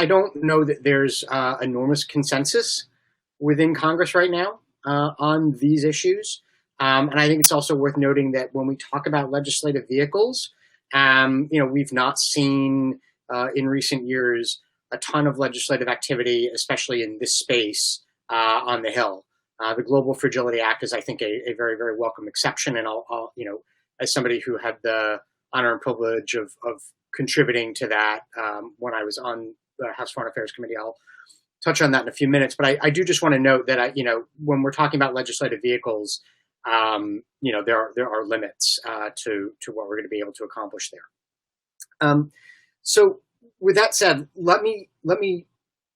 don't know that there's enormous consensus within Congress right now on these issues. And I think it's also worth noting that when we talk about legislative vehicles, we've not seen in recent years a ton of legislative activity, especially in this space on the Hill. The Global Fragility Act is, I think, a very, very welcome exception. And I'll as somebody who had the honor and privilege of contributing to that when I was on the House Foreign Affairs Committee, I'll touch on that in a few minutes. But I do just want to note that when we're talking about legislative vehicles, there are limits to what we're going to be able to accomplish there. So with that said, let me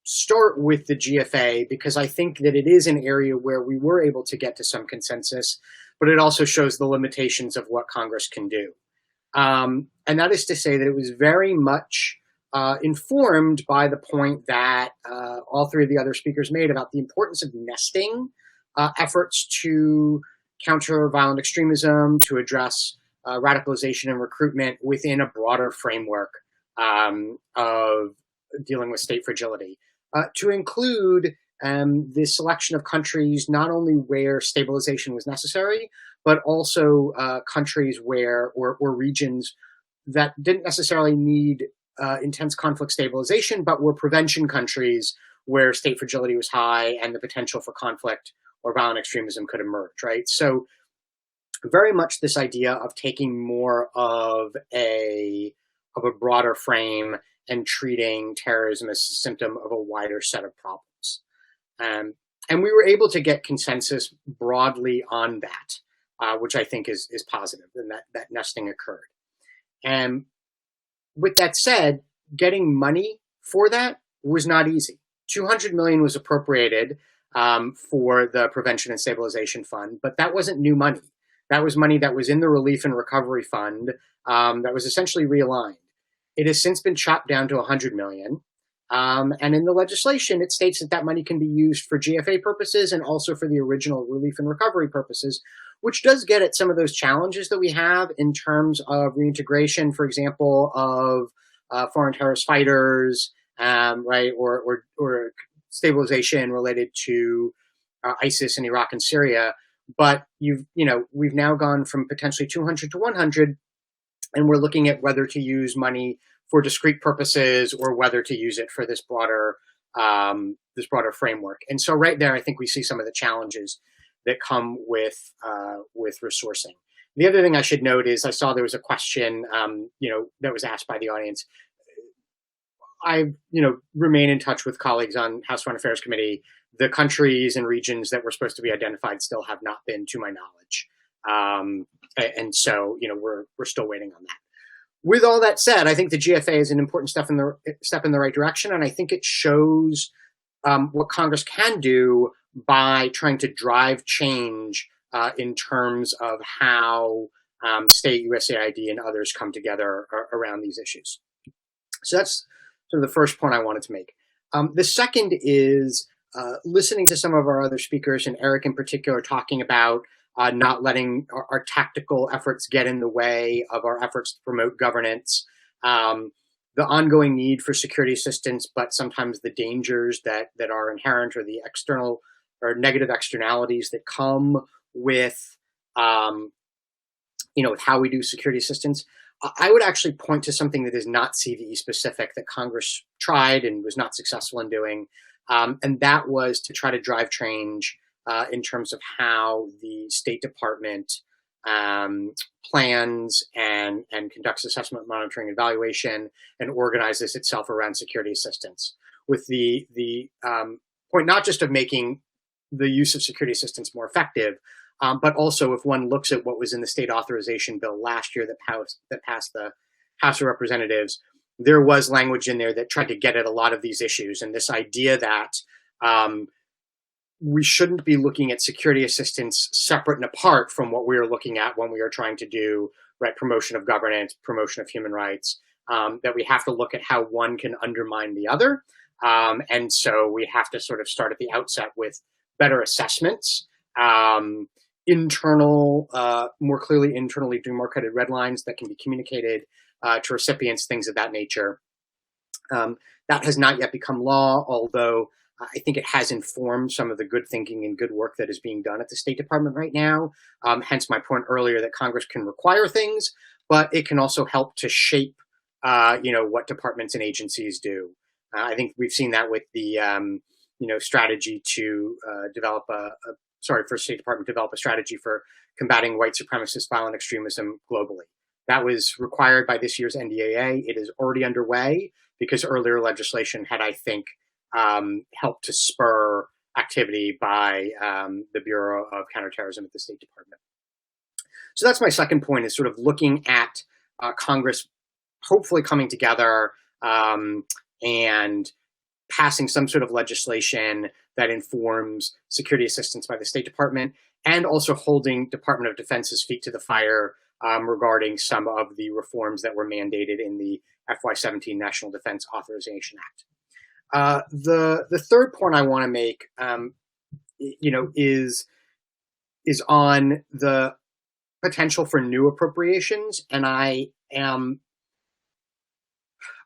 start with the GFA, because I think that it is an area where we were able to get to some consensus, but it also shows the limitations of what Congress can do. And that is to say that it was very much informed by the point that all three of the other speakers made about the importance of nesting efforts to counter violent extremism, to address radicalization and recruitment within a broader framework of dealing with state fragility, to include the selection of countries not only where stabilization was necessary, but also countries where or regions that didn't necessarily need intense conflict stabilization, but were prevention countries where state fragility was high and the potential for conflict or violent extremism could emerge, right? So very much this idea of taking more of a broader frame and treating terrorism as a symptom of a wider set of problems. And we were able to get consensus broadly on that, which I think is positive, and that nesting occurred. And with that said, getting money for that was not easy. $200 million was appropriated for the Prevention and Stabilization Fund, but that wasn't new money. That was money that was in the Relief and Recovery Fund that was essentially realigned. It has since been chopped down to $100 million. And in the legislation, it states that that money can be used for GFA purposes and also for the original relief and recovery purposes, which does get at some of those challenges that we have in terms of reintegration, for example, of foreign terrorist fighters, right, or stabilization related to ISIS in Iraq and Syria. But we've now gone from potentially 200 to 100, and we're looking at whether to use money for discrete purposes or whether to use it for this broader framework. And so right there, I think we see some of the challenges that come with resourcing. The other thing I should note is I saw there was a question, that was asked by the audience. I, remain in touch with colleagues on House Foreign Affairs Committee. The countries and regions that were supposed to be identified still have not been, to my knowledge. And so, we're still waiting on that. With all that said, I think the GFA is an important step in the right direction, and I think it shows what Congress can do by trying to drive change in terms of how state, USAID, and others come together around these issues. So that's sort of the first point I wanted to make. The second is listening to some of our other speakers, and Eric in particular, talking about not letting our tactical efforts get in the way of our efforts to promote governance, the ongoing need for security assistance, but sometimes the dangers that are inherent, or the external or negative externalities that come with, with how we do security assistance. I would actually point to something that is not CVE specific that Congress tried and was not successful in doing, and that was to try to drive change in terms of how the State Department plans and conducts assessment, monitoring, evaluation, and organizes itself around security assistance, with the point not just of making the use of security assistance more effective, but also if one looks at what was in the state authorization bill last year that passed the House of Representatives, there was language in there that tried to get at a lot of these issues, and this idea that we shouldn't be looking at security assistance separate and apart from what we are looking at when we are trying to do promotion of governance, promotion of human rights, that we have to look at how one can undermine the other. And so we have to sort of start at the outset with better assessments, more clearly internally demarcated red lines that can be communicated to recipients, things of that nature. That has not yet become law, although I think it has informed some of the good thinking and good work that is being done at the State Department right now. Hence my point earlier that Congress can require things, but it can also help to shape, what departments and agencies do. I think we've seen that with the, strategy to for State Department to develop a strategy for combating white supremacist violent extremism globally. That was required by this year's NDAA. It is already underway because earlier legislation had, I think, helped to spur activity by the Bureau of Counterterrorism at the State Department. So that's my second point, is sort of looking at Congress hopefully coming together and passing some sort of legislation that informs security assistance by the State Department, and also holding Department of Defense's feet to the fire regarding some of the reforms that were mandated in the FY17 National Defense Authorization Act. The third point I want to make, is on the potential for new appropriations, and I am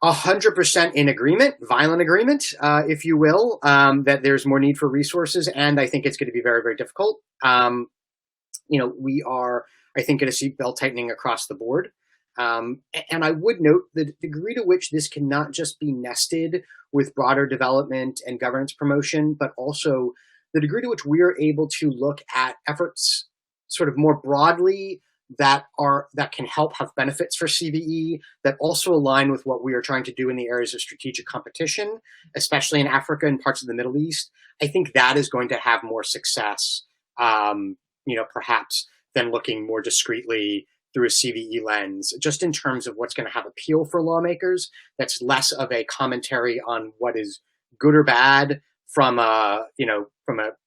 100% in agreement, violent agreement, if you will, that there's more need for resources, and I think it's going to be very, very difficult. We are, I think, going to see belt tightening across the board. And I would note the degree to which this cannot just be nested with broader development and governance promotion, but also the degree to which we are able to look at efforts sort of more broadly that can help have benefits for CVE, that also align with what we are trying to do in the areas of strategic competition, especially in Africa and parts of the Middle East. I think that is going to have more success, perhaps than looking more discreetly through a CVE lens, just in terms of what's going to have appeal for lawmakers. That's less of a commentary on what is good or bad from a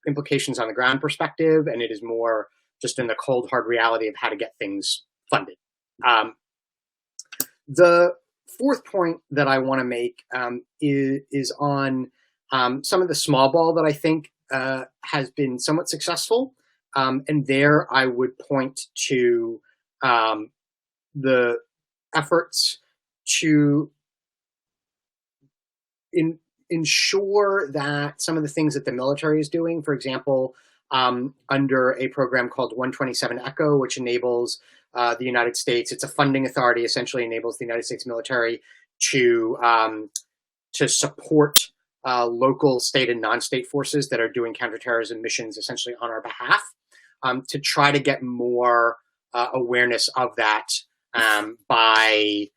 implications on the ground perspective, and it is more just in the cold, hard reality of how to get things funded. The fourth point that I want to make is on some of the small ball that I think has been somewhat successful. And there I would point to the efforts to ensure that some of the things that the military is doing, for example, under a program called 127 ECHO, which enables the United States, it's a funding authority, essentially enables the United States military to support local state and non-state forces that are doing counterterrorism missions essentially on our behalf, to try to get more awareness of that by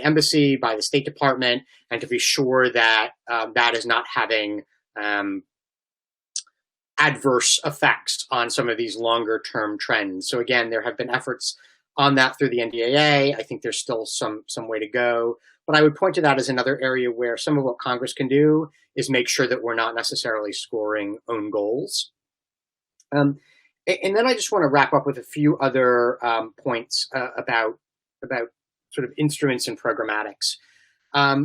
embassy, by the State Department, and to be sure that that is not having adverse effects on some of these longer term trends. So again, there have been efforts on that through the NDAA. I think there's still some way to go, but I would point to that as another area where some of what Congress can do is make sure that we're not necessarily scoring own goals. And then I just want to wrap up with a few other points about sort of instruments and programmatics. I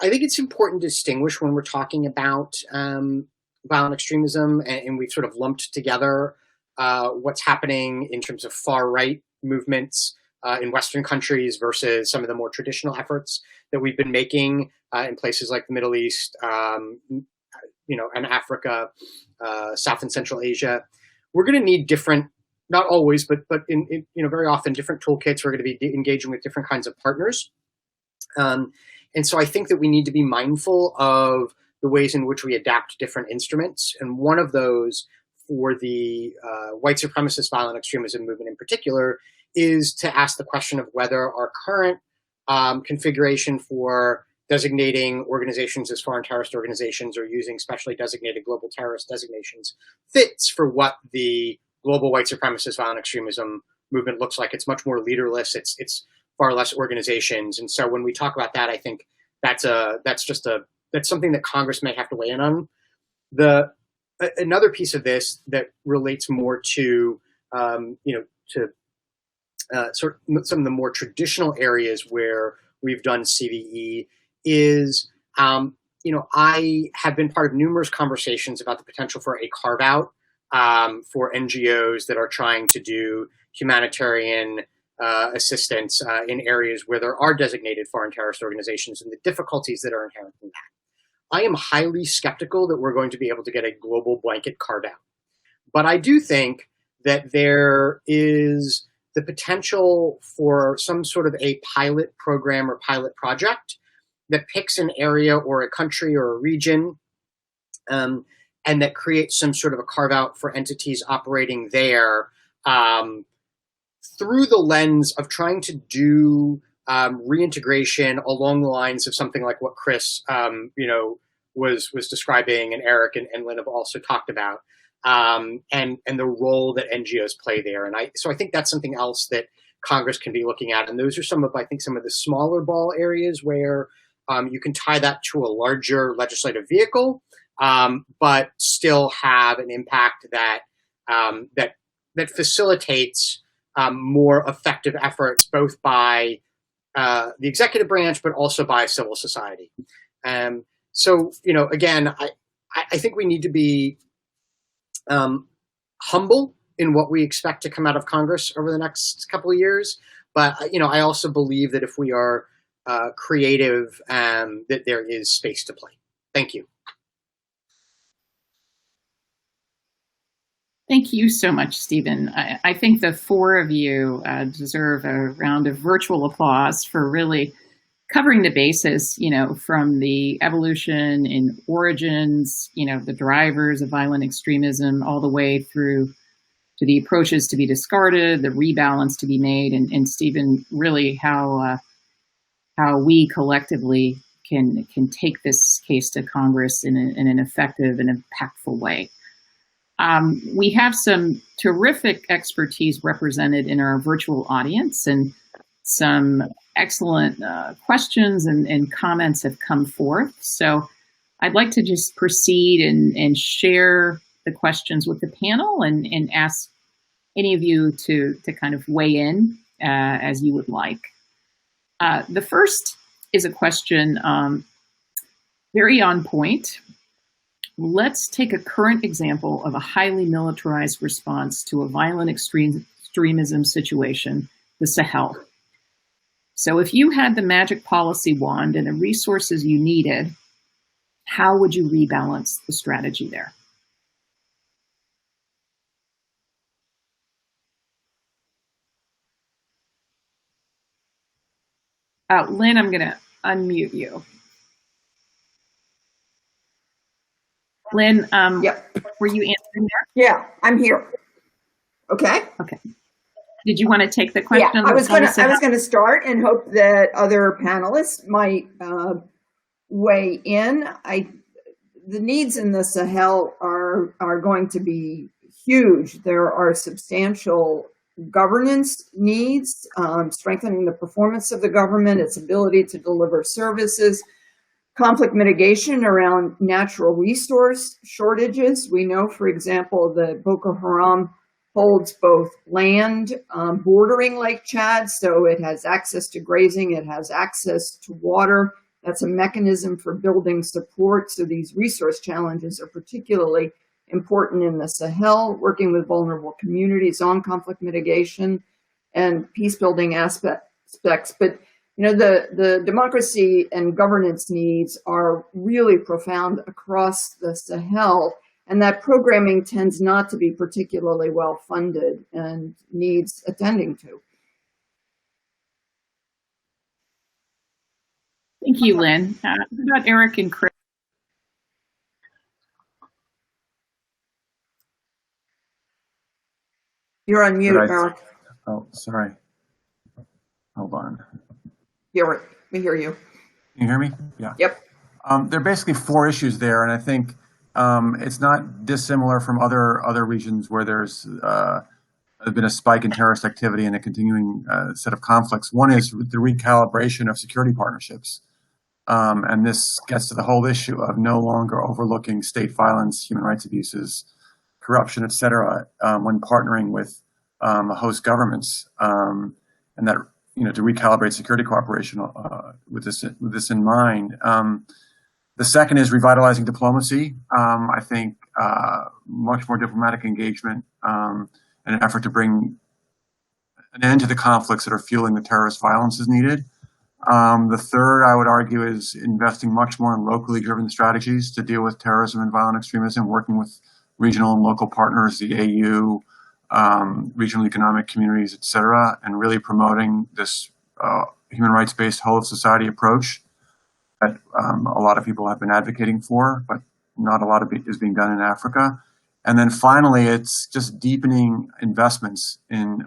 think it's important to distinguish when we're talking about violent extremism, and we've sort of lumped together what's happening in terms of far-right movements in Western countries versus some of the more traditional efforts that we've been making in places like the Middle East, and Africa, South and Central Asia. We're going to need different, not always, but in very often different toolkits. We're going to be engaging with different kinds of partners. And so I think that we need to be mindful of the ways in which we adapt different instruments. And one of those for the white supremacist violent extremism movement in particular is to ask the question of whether our current configuration for designating organizations as foreign terrorist organizations or using specially designated global terrorist designations fits for what the global white supremacist violent extremism movement looks like. It's much more leaderless. It's far less organizations. And so when we talk about that, I think that's something that Congress may have to weigh in on. Another piece of this that relates more to sort of some of the more traditional areas where we've done CVE is, I have been part of numerous conversations about the potential for a carve out for NGOs that are trying to do humanitarian assistance in areas where there are designated foreign terrorist organizations and the difficulties that are inherent in that. I am highly skeptical that we're going to be able to get a global blanket carve out. But I do think that there is the potential for some sort of a pilot program or pilot project that picks an area or a country or a region and that creates some sort of a carve out for entities operating there through the lens of trying to do reintegration along the lines of something like what Chris was describing, and Eric and Lynn have also talked about, and the role that NGOs play there. And so I think that's something else that Congress can be looking at. And those are some of, I think, some of the smaller ball areas where you can tie that to a larger legislative vehicle, but still have an impact that that facilitates more effective efforts, both by the executive branch, but also by civil society. So, again, I think we need to be humble in what we expect to come out of Congress over the next couple of years. But, I also believe that if we are creative, that there is space to play. Thank you. Thank you so much, Stephen. I think the four of you deserve a round of virtual applause for really covering the basis, from the evolution in origins, the drivers of violent extremism, all the way through to the approaches to be discarded, the rebalance to be made, and Stephen, really how we collectively can take this case to Congress in an effective and impactful way. We have some terrific expertise represented in our virtual audience, and some excellent questions and comments have come forth. So I'd like to just proceed and share the questions with the panel and ask any of you to kind of weigh in as you would like. The first is a question very on point. Let's take a current example of a highly militarized response to a violent extremism situation, the Sahel. So if you had the magic policy wand and the resources you needed, how would you rebalance the strategy there? Lynn, I'm going to unmute you. Lynn, Yep. Were you answering there? Yeah, I'm here. Okay. Okay. Did you want to take the question? Yeah, I was going to start and hope that other panelists might weigh in. The needs in the Sahel are going to be huge. There are substantial governance needs, strengthening the performance of the government, its ability to deliver services, conflict mitigation around natural resource shortages. We know, for example, that Boko Haram holds both land bordering Lake Chad, so it has access to grazing, it has access to water. That's a mechanism for building support. So these resource challenges are particularly important in the Sahel, working with vulnerable communities on conflict mitigation and peace-building aspects. But the democracy and governance needs are really profound across the Sahel, and that programming tends not to be particularly well funded and needs attending to. Thank you, Lynn. What about Eric and Chris? You're on mute, Eric. Oh, sorry. Hold on. We hear you. Can you hear me? Yeah. Yep. There are basically four issues there, and I think it's not dissimilar from other regions where there's been a spike in terrorist activity and a continuing set of conflicts. One is the recalibration of security partnerships, and this gets to the whole issue of no longer overlooking state violence, human rights abuses, corruption, et cetera, when partnering with host governments, and that to recalibrate security cooperation with this in mind. The second is revitalizing diplomacy. I think much more diplomatic engagement and an effort to bring an end to the conflicts that are fueling the terrorist violence is needed. The third, I would argue, is investing much more in locally driven strategies to deal with terrorism and violent extremism, working with regional and local partners, the AU, regional economic communities, et cetera, and really promoting this human rights-based whole of society approach that a lot of people have been advocating for, but not a lot of it is being done in Africa. And then finally, it's just deepening investments in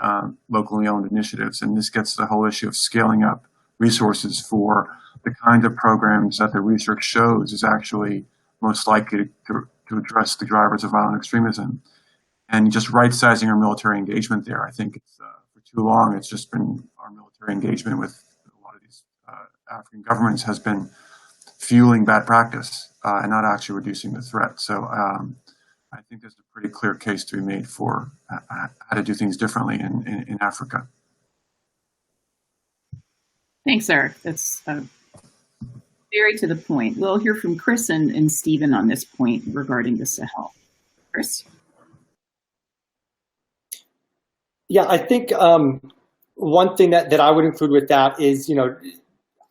locally owned initiatives. And this gets to the whole issue of scaling up resources for the kinds of programs that the research shows is actually most likely to address the drivers of violent extremism. And just right-sizing our military engagement there, I think it's for too long. It's just been our military engagement with a lot of these African governments has been fueling bad practice and not actually reducing the threat. So I think there's a pretty clear case to be made for how to do things differently in Africa. Thanks, Eric. That's very to the point. We'll hear from Chris and Stephen on this point regarding the Sahel. Chris? Yeah, I think one thing that I would include with that is,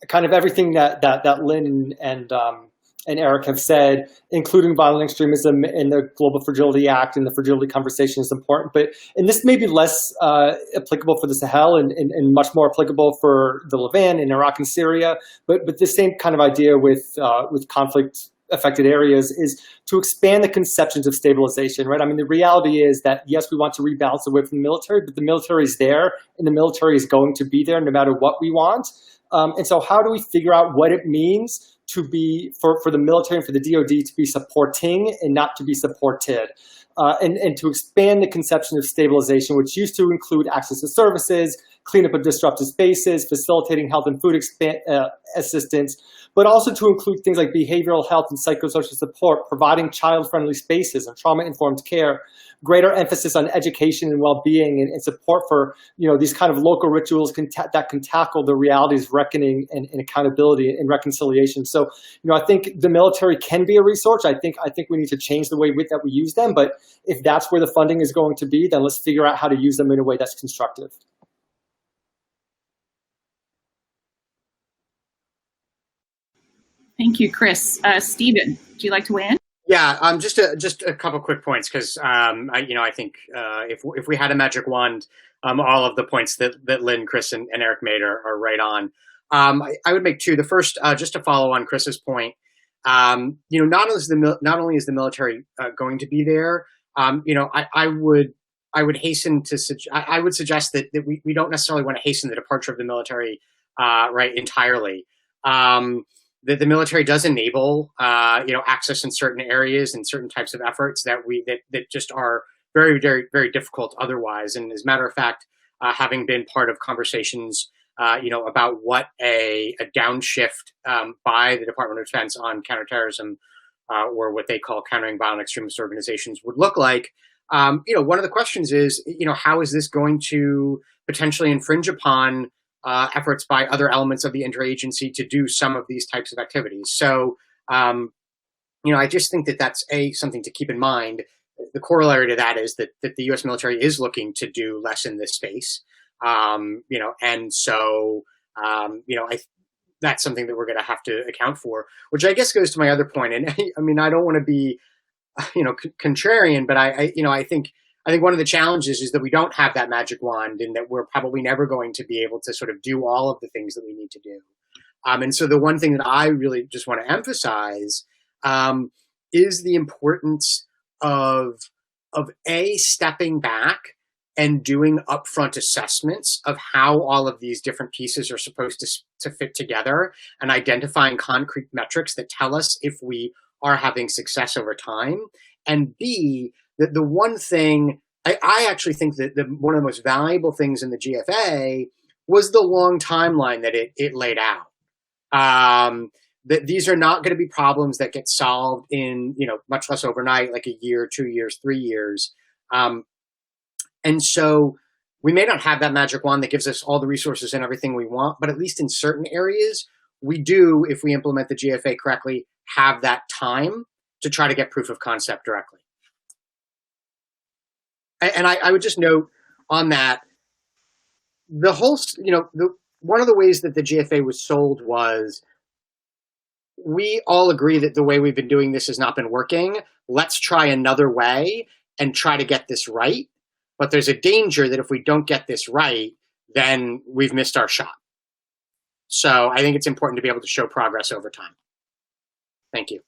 kind of everything that Lynn and Eric have said, including violent extremism and the Global Fragility Act and the fragility conversation is important. And this may be less applicable for the Sahel and much more applicable for the Levant and Iraq and Syria. But the same kind of idea with conflict affected areas is to expand the conceptions of stabilization, right? I mean, the reality is that, yes, we want to rebalance away from the military, but the military is there and the military is going to be there no matter what we want. And so how do we figure out what it means to be, for the military and for the DoD to be supporting and not to be supported? And to expand the conception of stabilization, which used to include access to services, cleanup of disrupted spaces, facilitating health and food assistance, but also to include things like behavioral health and psychosocial support, providing child-friendly spaces and trauma-informed care, greater emphasis on education and well-being, and support for these kind of local rituals that can tackle the realities of reckoning and accountability and reconciliation. So, I think the military can be a resource. I think we need to change the way that we use them. But if that's where the funding is going to be, then let's figure out how to use them in a way that's constructive. Thank you, Chris. Stephen, would you like to weigh in? Yeah, just a couple quick points, because I think if we had a magic wand, all of the points that Lynn, Chris, and Eric made are right on. I would make two. The first, just to follow on Chris's point, not only is the military going to be there, I would hasten to I would suggest that we don't necessarily want to hasten the departure of the military entirely. The military does enable, access in certain areas and certain types of efforts that just are very, very, very difficult otherwise. And as a matter of fact, having been part of conversations, about what a downshift by the Department of Defense on counterterrorism, or what they call countering violent extremist organizations, would look like, one of the questions is, how is this going to potentially infringe upon efforts by other elements of the interagency to do some of these types of activities? So, I just think that that's something to keep in mind. The corollary to that is that the U.S. military is looking to do less in this space, and so, that's something that we're going to have to account for, which I guess goes to my other point. And I mean, I don't want to be, contrarian, but I think one of the challenges is that we don't have that magic wand, and that we're probably never going to be able to sort of do all of the things that we need to do. And so the one thing that I really just want to emphasize is the importance of stepping back and doing upfront assessments of how all of these different pieces are supposed to fit together, and identifying concrete metrics that tell us if we are having success over time. And B, the one thing, I actually think that one of the most valuable things in the GFA was the long timeline that it laid out. That these are not going to be problems that get solved in, much less overnight, like a year, 2 years, 3 years. And so we may not have that magic wand that gives us all the resources and everything we want, but at least in certain areas, we do, if we implement the GFA correctly, have that time to try to get proof of concept directly. And I would just note on that, the whole, one of the ways that the GFA was sold was, we all agree that the way we've been doing this has not been working. Let's try another way and try to get this right. But there's a danger that if we don't get this right, then we've missed our shot. So I think it's important to be able to show progress over time. Thank you.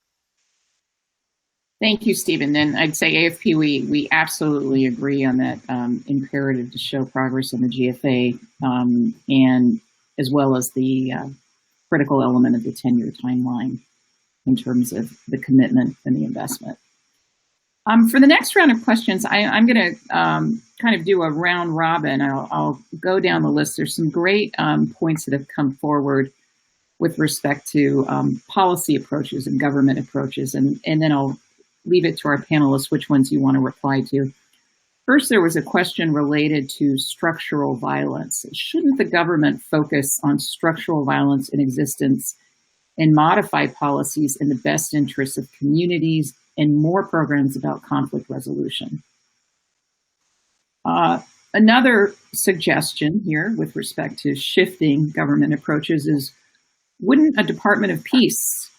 Thank you, Stephen. And I'd say AFP, we absolutely agree on that imperative to show progress in the GFA, and as well as the critical element of the 10-year timeline in terms of the commitment and the investment. For the next round of questions, I'm going to kind of do a round robin. I'll go down the list. There's some great points that have come forward with respect to policy approaches and government approaches, and then I'll leave it to our panelists which ones you want to reply to. First, there was a question related to structural violence. Shouldn't the government focus on structural violence in existence and modify policies in the best interests of communities and more programs about conflict resolution? Another suggestion here with respect to shifting government approaches is, wouldn't a Department of Peace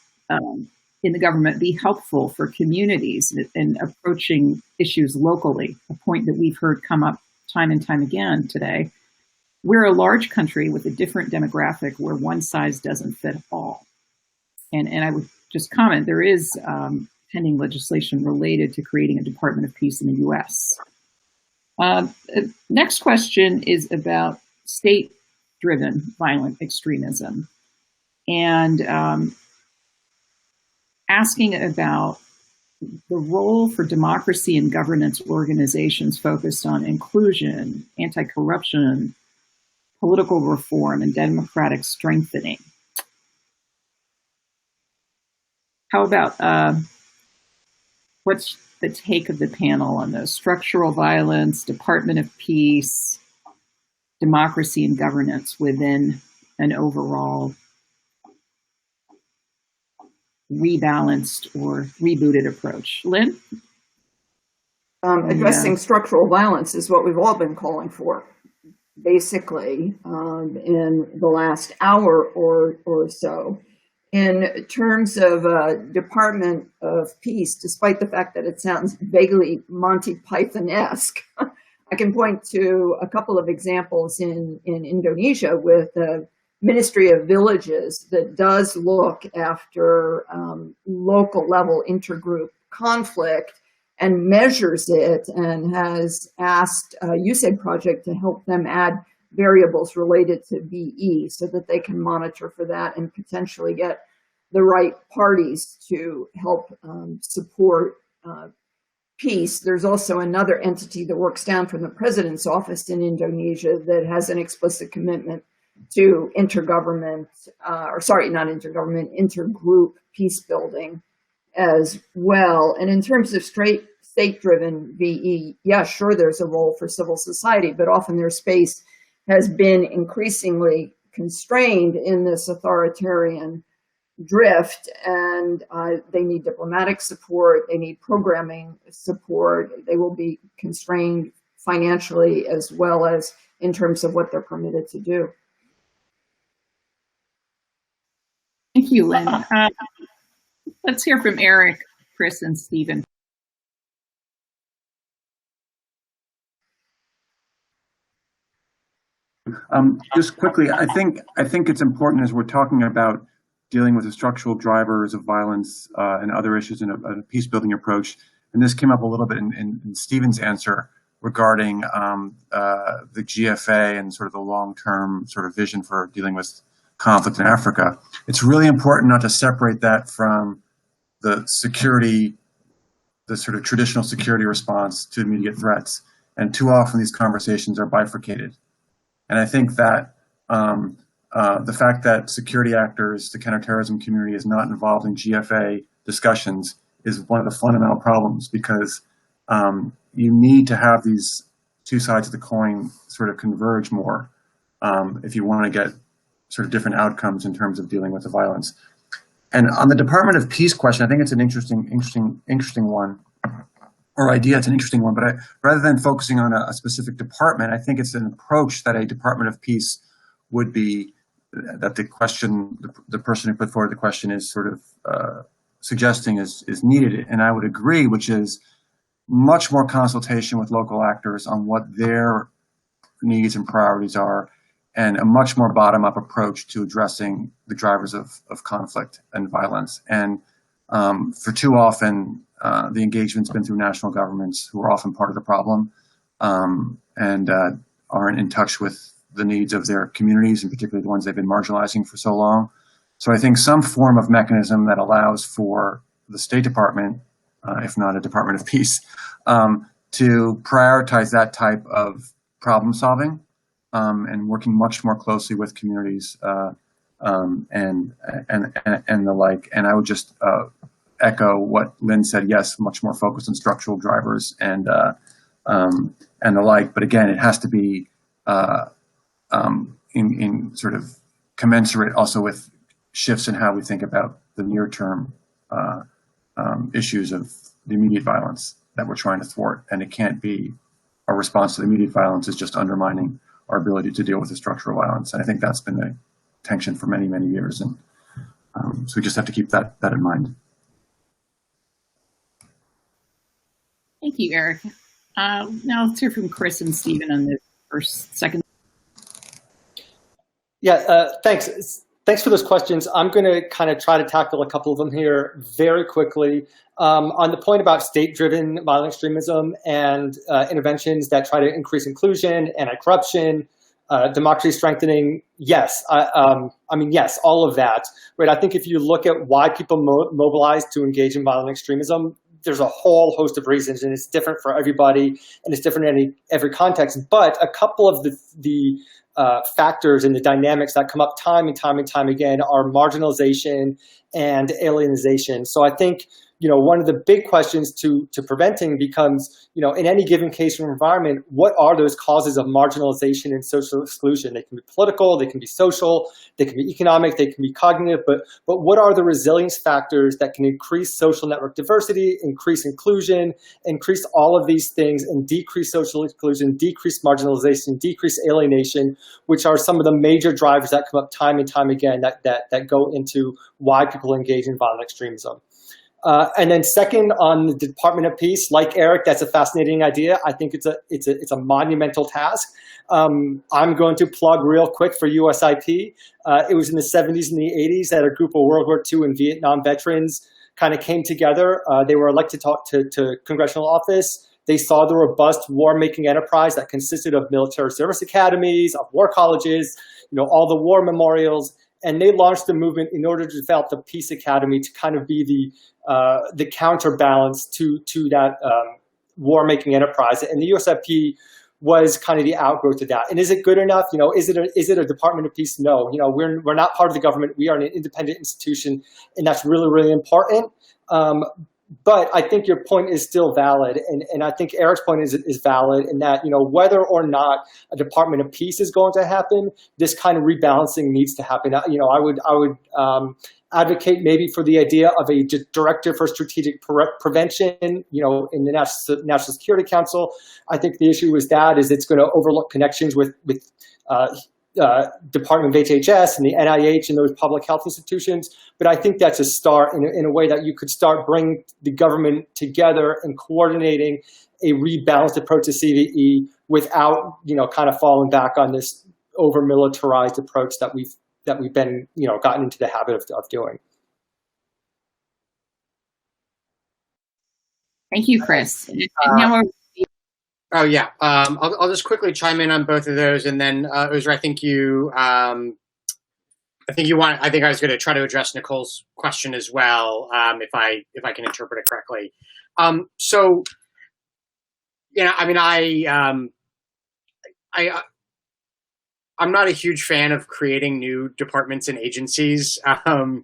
in the government be helpful for communities in approaching issues locally? A point that we've heard come up time and time again today. We're a large country with a different demographic where one size doesn't fit all. And I would just comment, there is pending legislation related to creating a Department of Peace in the US. Next question is about state-driven violent extremism, and asking about the role for democracy and governance organizations focused on inclusion, anti-corruption, political reform, and democratic strengthening. How about what's the take of the panel on those? Structural violence, Department of Peace, democracy and governance within an overall rebalanced or rebooted approach. Lynn? Addressing structural violence is what we've all been calling for, basically, in the last hour or so. In terms of Department of Peace, despite the fact that it sounds vaguely Monty Python-esque, I can point to a couple of examples in Indonesia with the Ministry of Villages that does look after local level intergroup conflict and measures it, and has asked USAID Project to help them add variables related to VE so that they can monitor for that and potentially get the right parties to help support peace. There's also another entity that works down from the president's office in Indonesia that has an explicit commitment to intergroup peace building as well. And in terms of state-driven VE, yeah, sure, there's a role for civil society, but often their space has been increasingly constrained in this authoritarian drift, and they need diplomatic support, they need programming support, they will be constrained financially as well as in terms of what they're permitted to do. Thank you, Lynn. Let's hear from Eric, Chris, and Stephen. Just quickly, I think it's important as we're talking about dealing with the structural drivers of violence and other issues in a peace-building approach, and this came up a little bit in Stephen's answer regarding the GFA and sort of the long-term sort of vision for dealing with conflict in Africa. It's really important not to separate that from the security, the sort of traditional security response to immediate threats. And too often these conversations are bifurcated. And I think that the fact that security actors, the counterterrorism community, is not involved in GFA discussions is one of the fundamental problems, because you need to have these two sides of the coin sort of converge more if you want to get sort of different outcomes in terms of dealing with the violence. And on the Department of Peace question, I think it's an interesting one, or idea. It's an interesting one, but rather than focusing on a specific department, I think it's an approach that a Department of Peace would be, that the person who put forward the question is sort of suggesting is needed. And I would agree, which is much more consultation with local actors on what their needs and priorities are, and a much more bottom-up approach to addressing the drivers of conflict and violence. And for too often, the engagement's been through national governments, who are often part of the problem, and aren't in touch with the needs of their communities, and particularly the ones they've been marginalizing for so long. So I think some form of mechanism that allows for the State Department if not a Department of Peace, to prioritize that type of problem solving and working much more closely with communities and the like. And I would just echo what Lynn said. Yes, much more focused on structural drivers and the like. But again, it has to be in sort of commensurate also with shifts in how we think about the near-term issues of the immediate violence that we're trying to thwart. And it can't be our response to the immediate violence is just undermining our ability to deal with the structural violence. And I think that's been the tension for many, many years. And so we just have to keep that in mind. Thank you, Eric. Now let's hear from Chris and Stephen on the second. Yeah, thanks. Thanks for those questions. I'm going to kind of try to tackle a couple of them here very quickly. On the point about state-driven violent extremism and interventions that try to increase inclusion, anti-corruption, democracy strengthening, yes. I mean, yes, all of that. Right. I think if you look at why people mobilize to engage in violent extremism, there's a whole host of reasons, and it's different for everybody, and it's different in every context. But a couple of the factors and the dynamics that come up time and time and time again are marginalization and alienization. So I think, one of the big questions to preventing becomes, in any given case or environment, what are those causes of marginalization and social exclusion? They can be political, they can be social, they can be economic, they can be cognitive, but what are the resilience factors that can increase social network diversity, increase inclusion, increase all of these things, and decrease social exclusion, decrease marginalization, decrease alienation, which are some of the major drivers that come up time and time again that go into why people engage in violent extremism. And then second, on the Department of Peace, like Eric, that's a fascinating idea. I think it's a monumental task. I'm going to plug real quick for USIP. It was in the 70s and the 80s that a group of World War II and Vietnam veterans kind of came together. They were elected to congressional office. They saw the robust war-making enterprise that consisted of military service academies, of war colleges, all the war memorials. And they launched the movement in order to develop the Peace Academy to kind of be the counterbalance to that war-making enterprise. And the USIP was kind of the outgrowth of that. And is it good enough? Is it a Department of Peace? No. We're not part of the government. We are an independent institution, and that's really, really important. But I think your point is still valid, and I think Eric's point is valid in that, whether or not a Department of Peace is going to happen, this kind of rebalancing needs to happen. I would advocate maybe for the idea of a director for strategic prevention, in the National Security Council. I think the issue is it's going to overlook connections with Department of HHS and the NIH and those public health institutions. But I think that's a start in a way that you could start bringing the government together and coordinating a rebalanced approach to CVE without, kind of falling back on this over-militarized approach that we've been, gotten into the habit of doing. Thank you, Chris. Now oh yeah, I'll just quickly chime in on both of those, and then Uzra, I think I was going to try to address Nicole's question as well, if I can interpret it correctly. So, I'm not a huge fan of creating new departments and agencies. I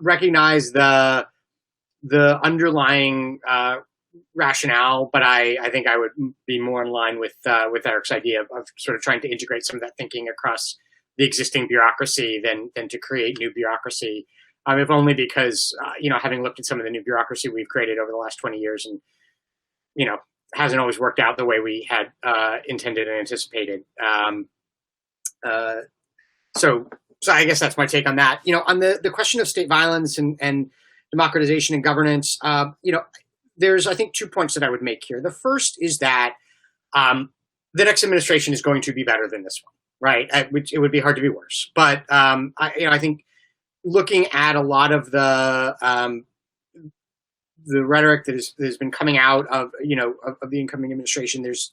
recognize the underlying rationale, but I think I would be more in line with Eric's idea of sort of trying to integrate some of that thinking across the existing bureaucracy than to create new bureaucracy. If only because having looked at some of the new bureaucracy we've created over the last 20 years, and hasn't always worked out the way we had intended and anticipated. So I guess that's my take on that. On the question of state violence and democratization and governance, there's, I think, 2 points that I would make here. The first is that the next administration is going to be better than this one, right? It would be hard to be worse. But I think looking at a lot of the rhetoric that has been coming out of the incoming administration, there's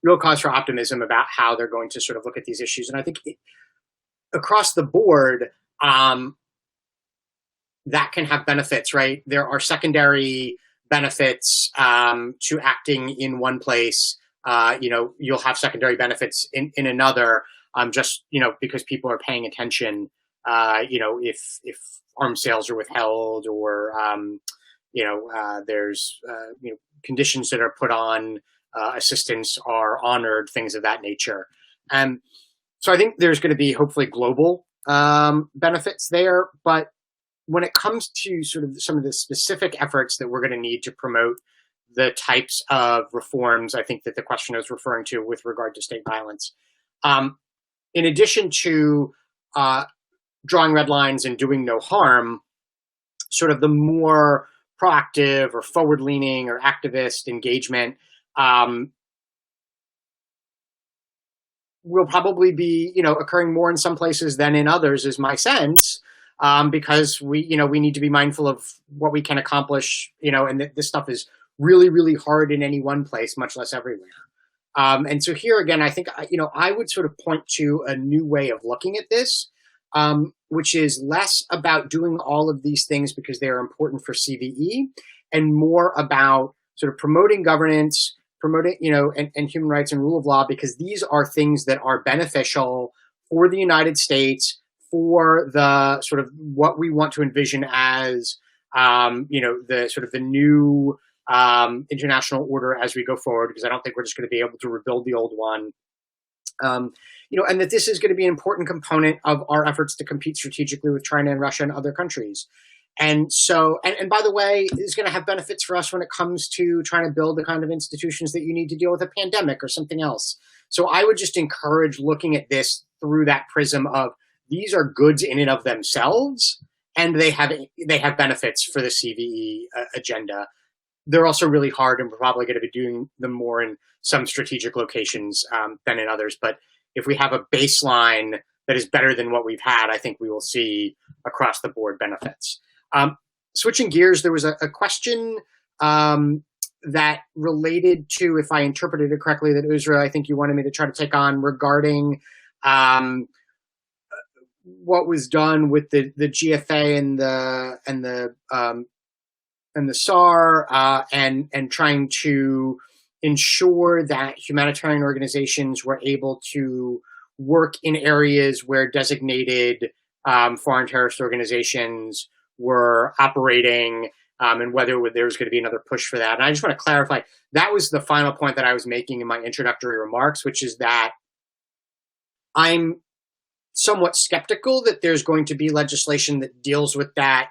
real cause for optimism about how they're going to sort of look at these issues. And I think across the board, that can have benefits, right? There are secondary benefits to acting in one place. You'll have secondary benefits in another, just, because people are paying attention, if arms sales are withheld, or, there's, conditions that are put on assistance are honored, things of that nature. So I think there's going to be hopefully global benefits there. But when it comes to sort of some of the specific efforts that we're going to need to promote the types of reforms, I think that the questioner is referring to with regard to state violence, in addition to drawing red lines and doing no harm, sort of the more proactive or forward-leaning or activist engagement will probably be, occurring more in some places than in others, is my sense, because we need to be mindful of what we can accomplish, and this stuff is really, really hard in any one place, much less everywhere. And so here again, I think, I would sort of point to a new way of looking at this, which is less about doing all of these things because they are important for CVE, and more about sort of promoting governance, promoting, and human rights and rule of law, because these are things that are beneficial for the United States, for the sort of what we want to envision as, the sort of the new international order as we go forward, because I don't think we're just going to be able to rebuild the old one. And that this is going to be an important component of our efforts to compete strategically with China and Russia and other countries. And so, and by the way, is going to have benefits for us when it comes to trying to build the kind of institutions that you need to deal with a pandemic or something else. So I would just encourage looking at this through that prism of these are goods in and of themselves, and they have benefits for the CVE agenda. They're also really hard, and we're probably going to be doing them more in some strategic locations than in others. But if we have a baseline that is better than what we've had, I think we will see across the board benefits. Switching gears, there was a question that related to, if I interpreted it correctly, that Uzra, I think you wanted me to try to take on, regarding what was done with the GFA and the SAR, and trying to ensure that humanitarian organizations were able to work in areas where designated foreign terrorist organizations were operating, and whether there was going to be another push for that. And I just want to clarify, that was the final point that I was making in my introductory remarks, which is that I'm somewhat skeptical that there's going to be legislation that deals with that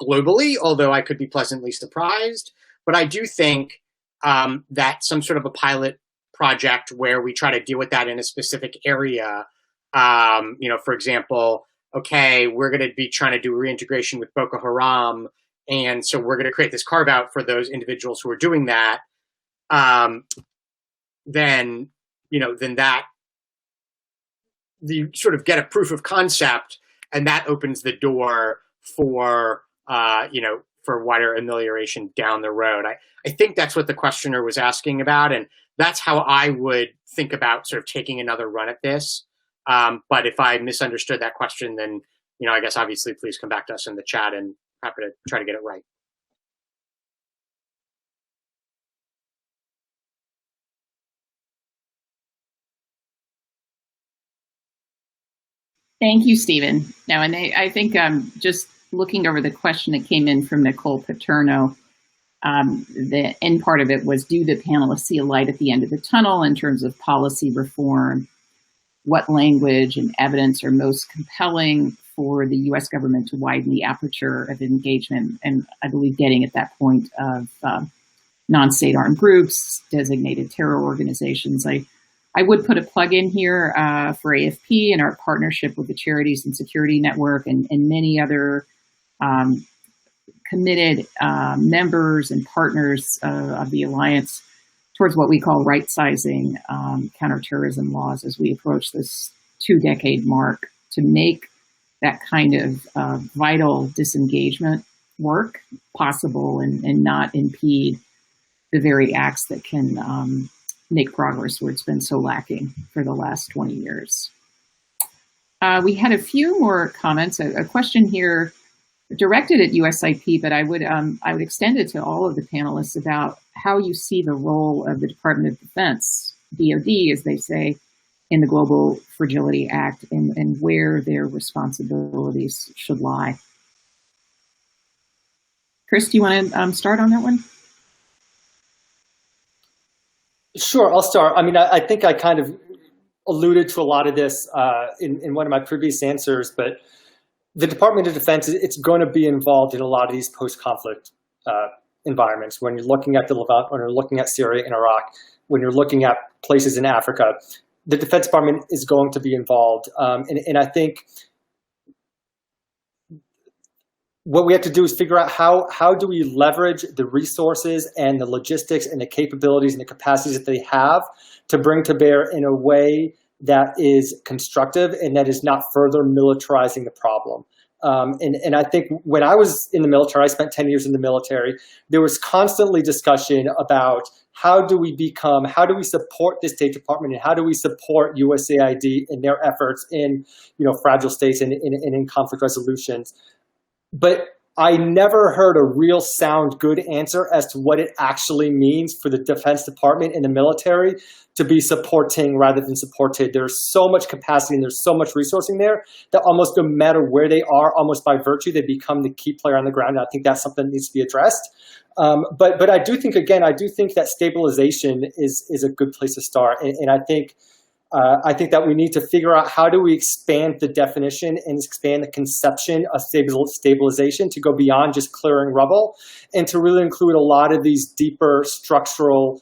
globally, although I could be pleasantly surprised. But I do think that some sort of a pilot project where we try to deal with that in a specific area, for example, okay, we're going to be trying to do reintegration with Boko Haram, and so we're going to create this carve out for those individuals who are doing that. Then that you sort of get a proof of concept, and that opens the door for for wider amelioration down the road. I think that's what the questioner was asking about, and that's how I would think about sort of taking another run at this. But if I misunderstood that question, then, I guess obviously please come back to us in the chat, and happy to try to get it right. Thank you, Stephen. Now, and I think just looking over the question that came in from Nicole Paterno, the end part of it was, do the panelists see a light at the end of the tunnel in terms of policy reform? What language and evidence are most compelling for the U.S. government to widen the aperture of engagement? And I believe getting at that point of non-state armed groups, designated terror organizations. I would put a plug in here for AFP and our partnership with the Charities and Security Network and many other committed members and partners of the Alliance towards what we call right-sizing counterterrorism laws as we approach this 2-decade mark, to make that kind of vital disengagement work possible and not impede the very acts that can make progress where it's been so lacking for the last 20 years. We had a few more comments. A question here directed at USIP, but I would extend it to all of the panelists about how you see the role of the Department of Defense, DoD, as they say, in the Global Fragility Act, and where their responsibilities should lie. Chris, do you want to start on that one? Sure, I'll start. I mean, I think I kind of alluded to a lot of this in one of my previous answers, but the Department of Defense, it's going to be involved in a lot of these post-conflict environments. When you're looking at the Levant, when you're looking at Syria and Iraq, when you're looking at places in Africa, the Defense Department is going to be involved. And I think what we have to do is figure out how do we leverage the resources and the logistics and the capabilities and the capacities that they have to bring to bear in a way that is constructive and that is not further militarizing the problem. And I think when I was in the military, I spent 10 years in the military, there was constantly discussion about how do we support the State Department and how do we support USAID in their efforts in, fragile states and in conflict resolutions. But I never heard a real sound good answer as to what it actually means for the Defense Department and the military to be supporting rather than supported. There's so much capacity and there's so much resourcing there that almost no matter where they are, almost by virtue, they become the key player on the ground. And I think that's something that needs to be addressed. But I do think, again, that stabilization is a good place to start. And I think that we need to figure out how do we expand the definition and expand the conception of stabilization to go beyond just clearing rubble and to really include a lot of these deeper structural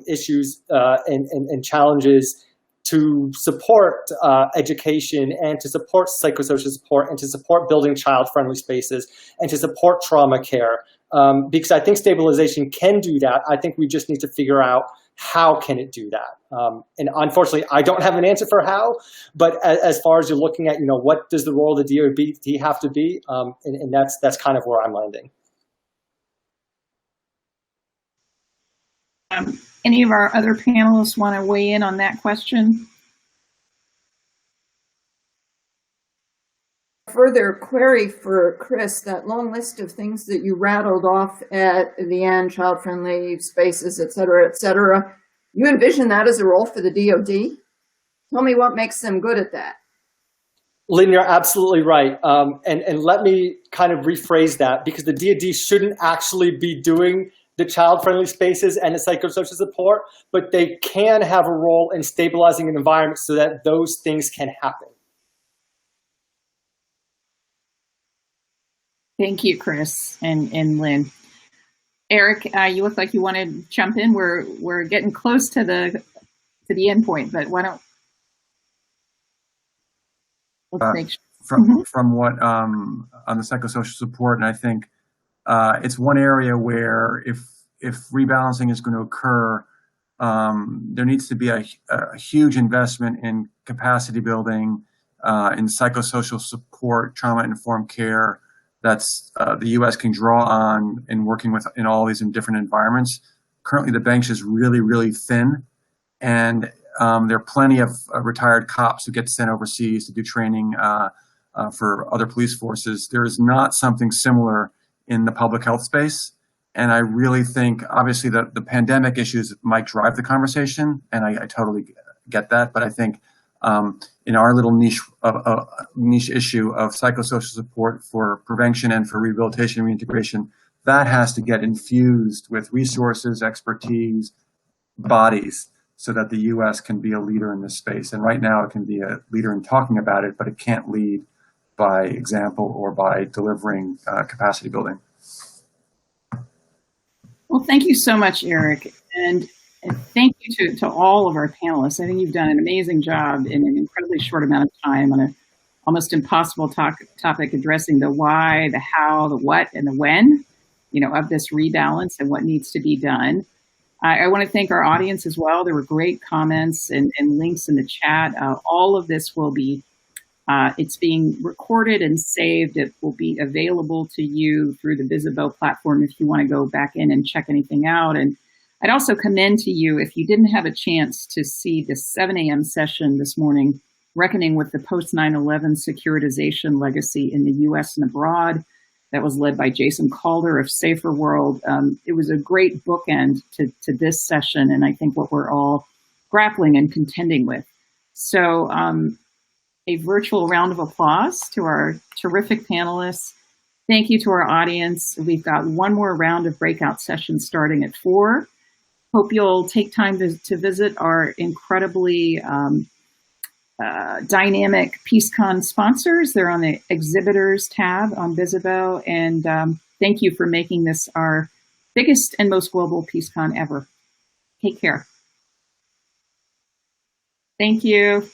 issues and challenges to support education and to support psychosocial support and to support building child-friendly spaces and to support trauma care. Because I think stabilization can do that. I think we just need to figure out how can it do that. And unfortunately, I don't have an answer for how, but as far as you're looking at, what does the role of the DoD have to be? And that's kind of where I'm landing. Any of our other panelists want to weigh in on that question? Further query for Chris, that long list of things that you rattled off at the end, child-friendly spaces, et cetera, you envision that as a role for the DoD? Tell me what makes them good at that. Lynn, you're absolutely right. And let me kind of rephrase that, because the DoD shouldn't actually be doing the child-friendly spaces and the psychosocial support, but they can have a role in stabilizing an environment so that those things can happen. Thank you, Chris and Lynn. Eric, you look like you want to jump in. We're getting close to the end point, but why don't let's make sure. From what on the psychosocial support, and I think it's one area where if rebalancing is going to occur, there needs to be a huge investment in capacity building, in psychosocial support, trauma-informed care. That's the U.S. can draw on in working with in all these different environments. Currently, the bench is really, really thin, and there are plenty of retired cops who get sent overseas to do training for other police forces. There is not something similar in the public health space, and I really think, obviously, the pandemic issues might drive the conversation, and I totally get that, but I think in our little niche issue of psychosocial support for prevention and for rehabilitation and reintegration, that has to get infused with resources, expertise, bodies, so that the U.S. can be a leader in this space. And right now it can be a leader in talking about it, but it can't lead by example or by delivering capacity building. Well, thank you so much, Eric. And thank you to all of our panelists. I think you've done an amazing job in an incredibly short amount of time on an almost impossible topic addressing the why, the how, the what, and the when, of this rebalance and what needs to be done. I want to thank our audience as well. There were great comments and links in the chat. All of this will be, it's being recorded and saved. It will be available to you through the Visibo platform if you want to go back in and check anything out. And I'd also commend to you, if you didn't have a chance to see the 7 a.m. session this morning, Reckoning with the Post 9/11 Securitization Legacy in the U.S. and Abroad, that was led by Jason Calder of Safer World. It was a great bookend to this session, and I think what we're all grappling and contending with. So a virtual round of applause to our terrific panelists. Thank you to our audience. We've got one more round of breakout sessions starting at 4. Hope you'll take time to visit our incredibly dynamic PeaceCon sponsors. They're on the exhibitors tab on Visibo. And thank you for making this our biggest and most global PeaceCon ever. Take care. Thank you.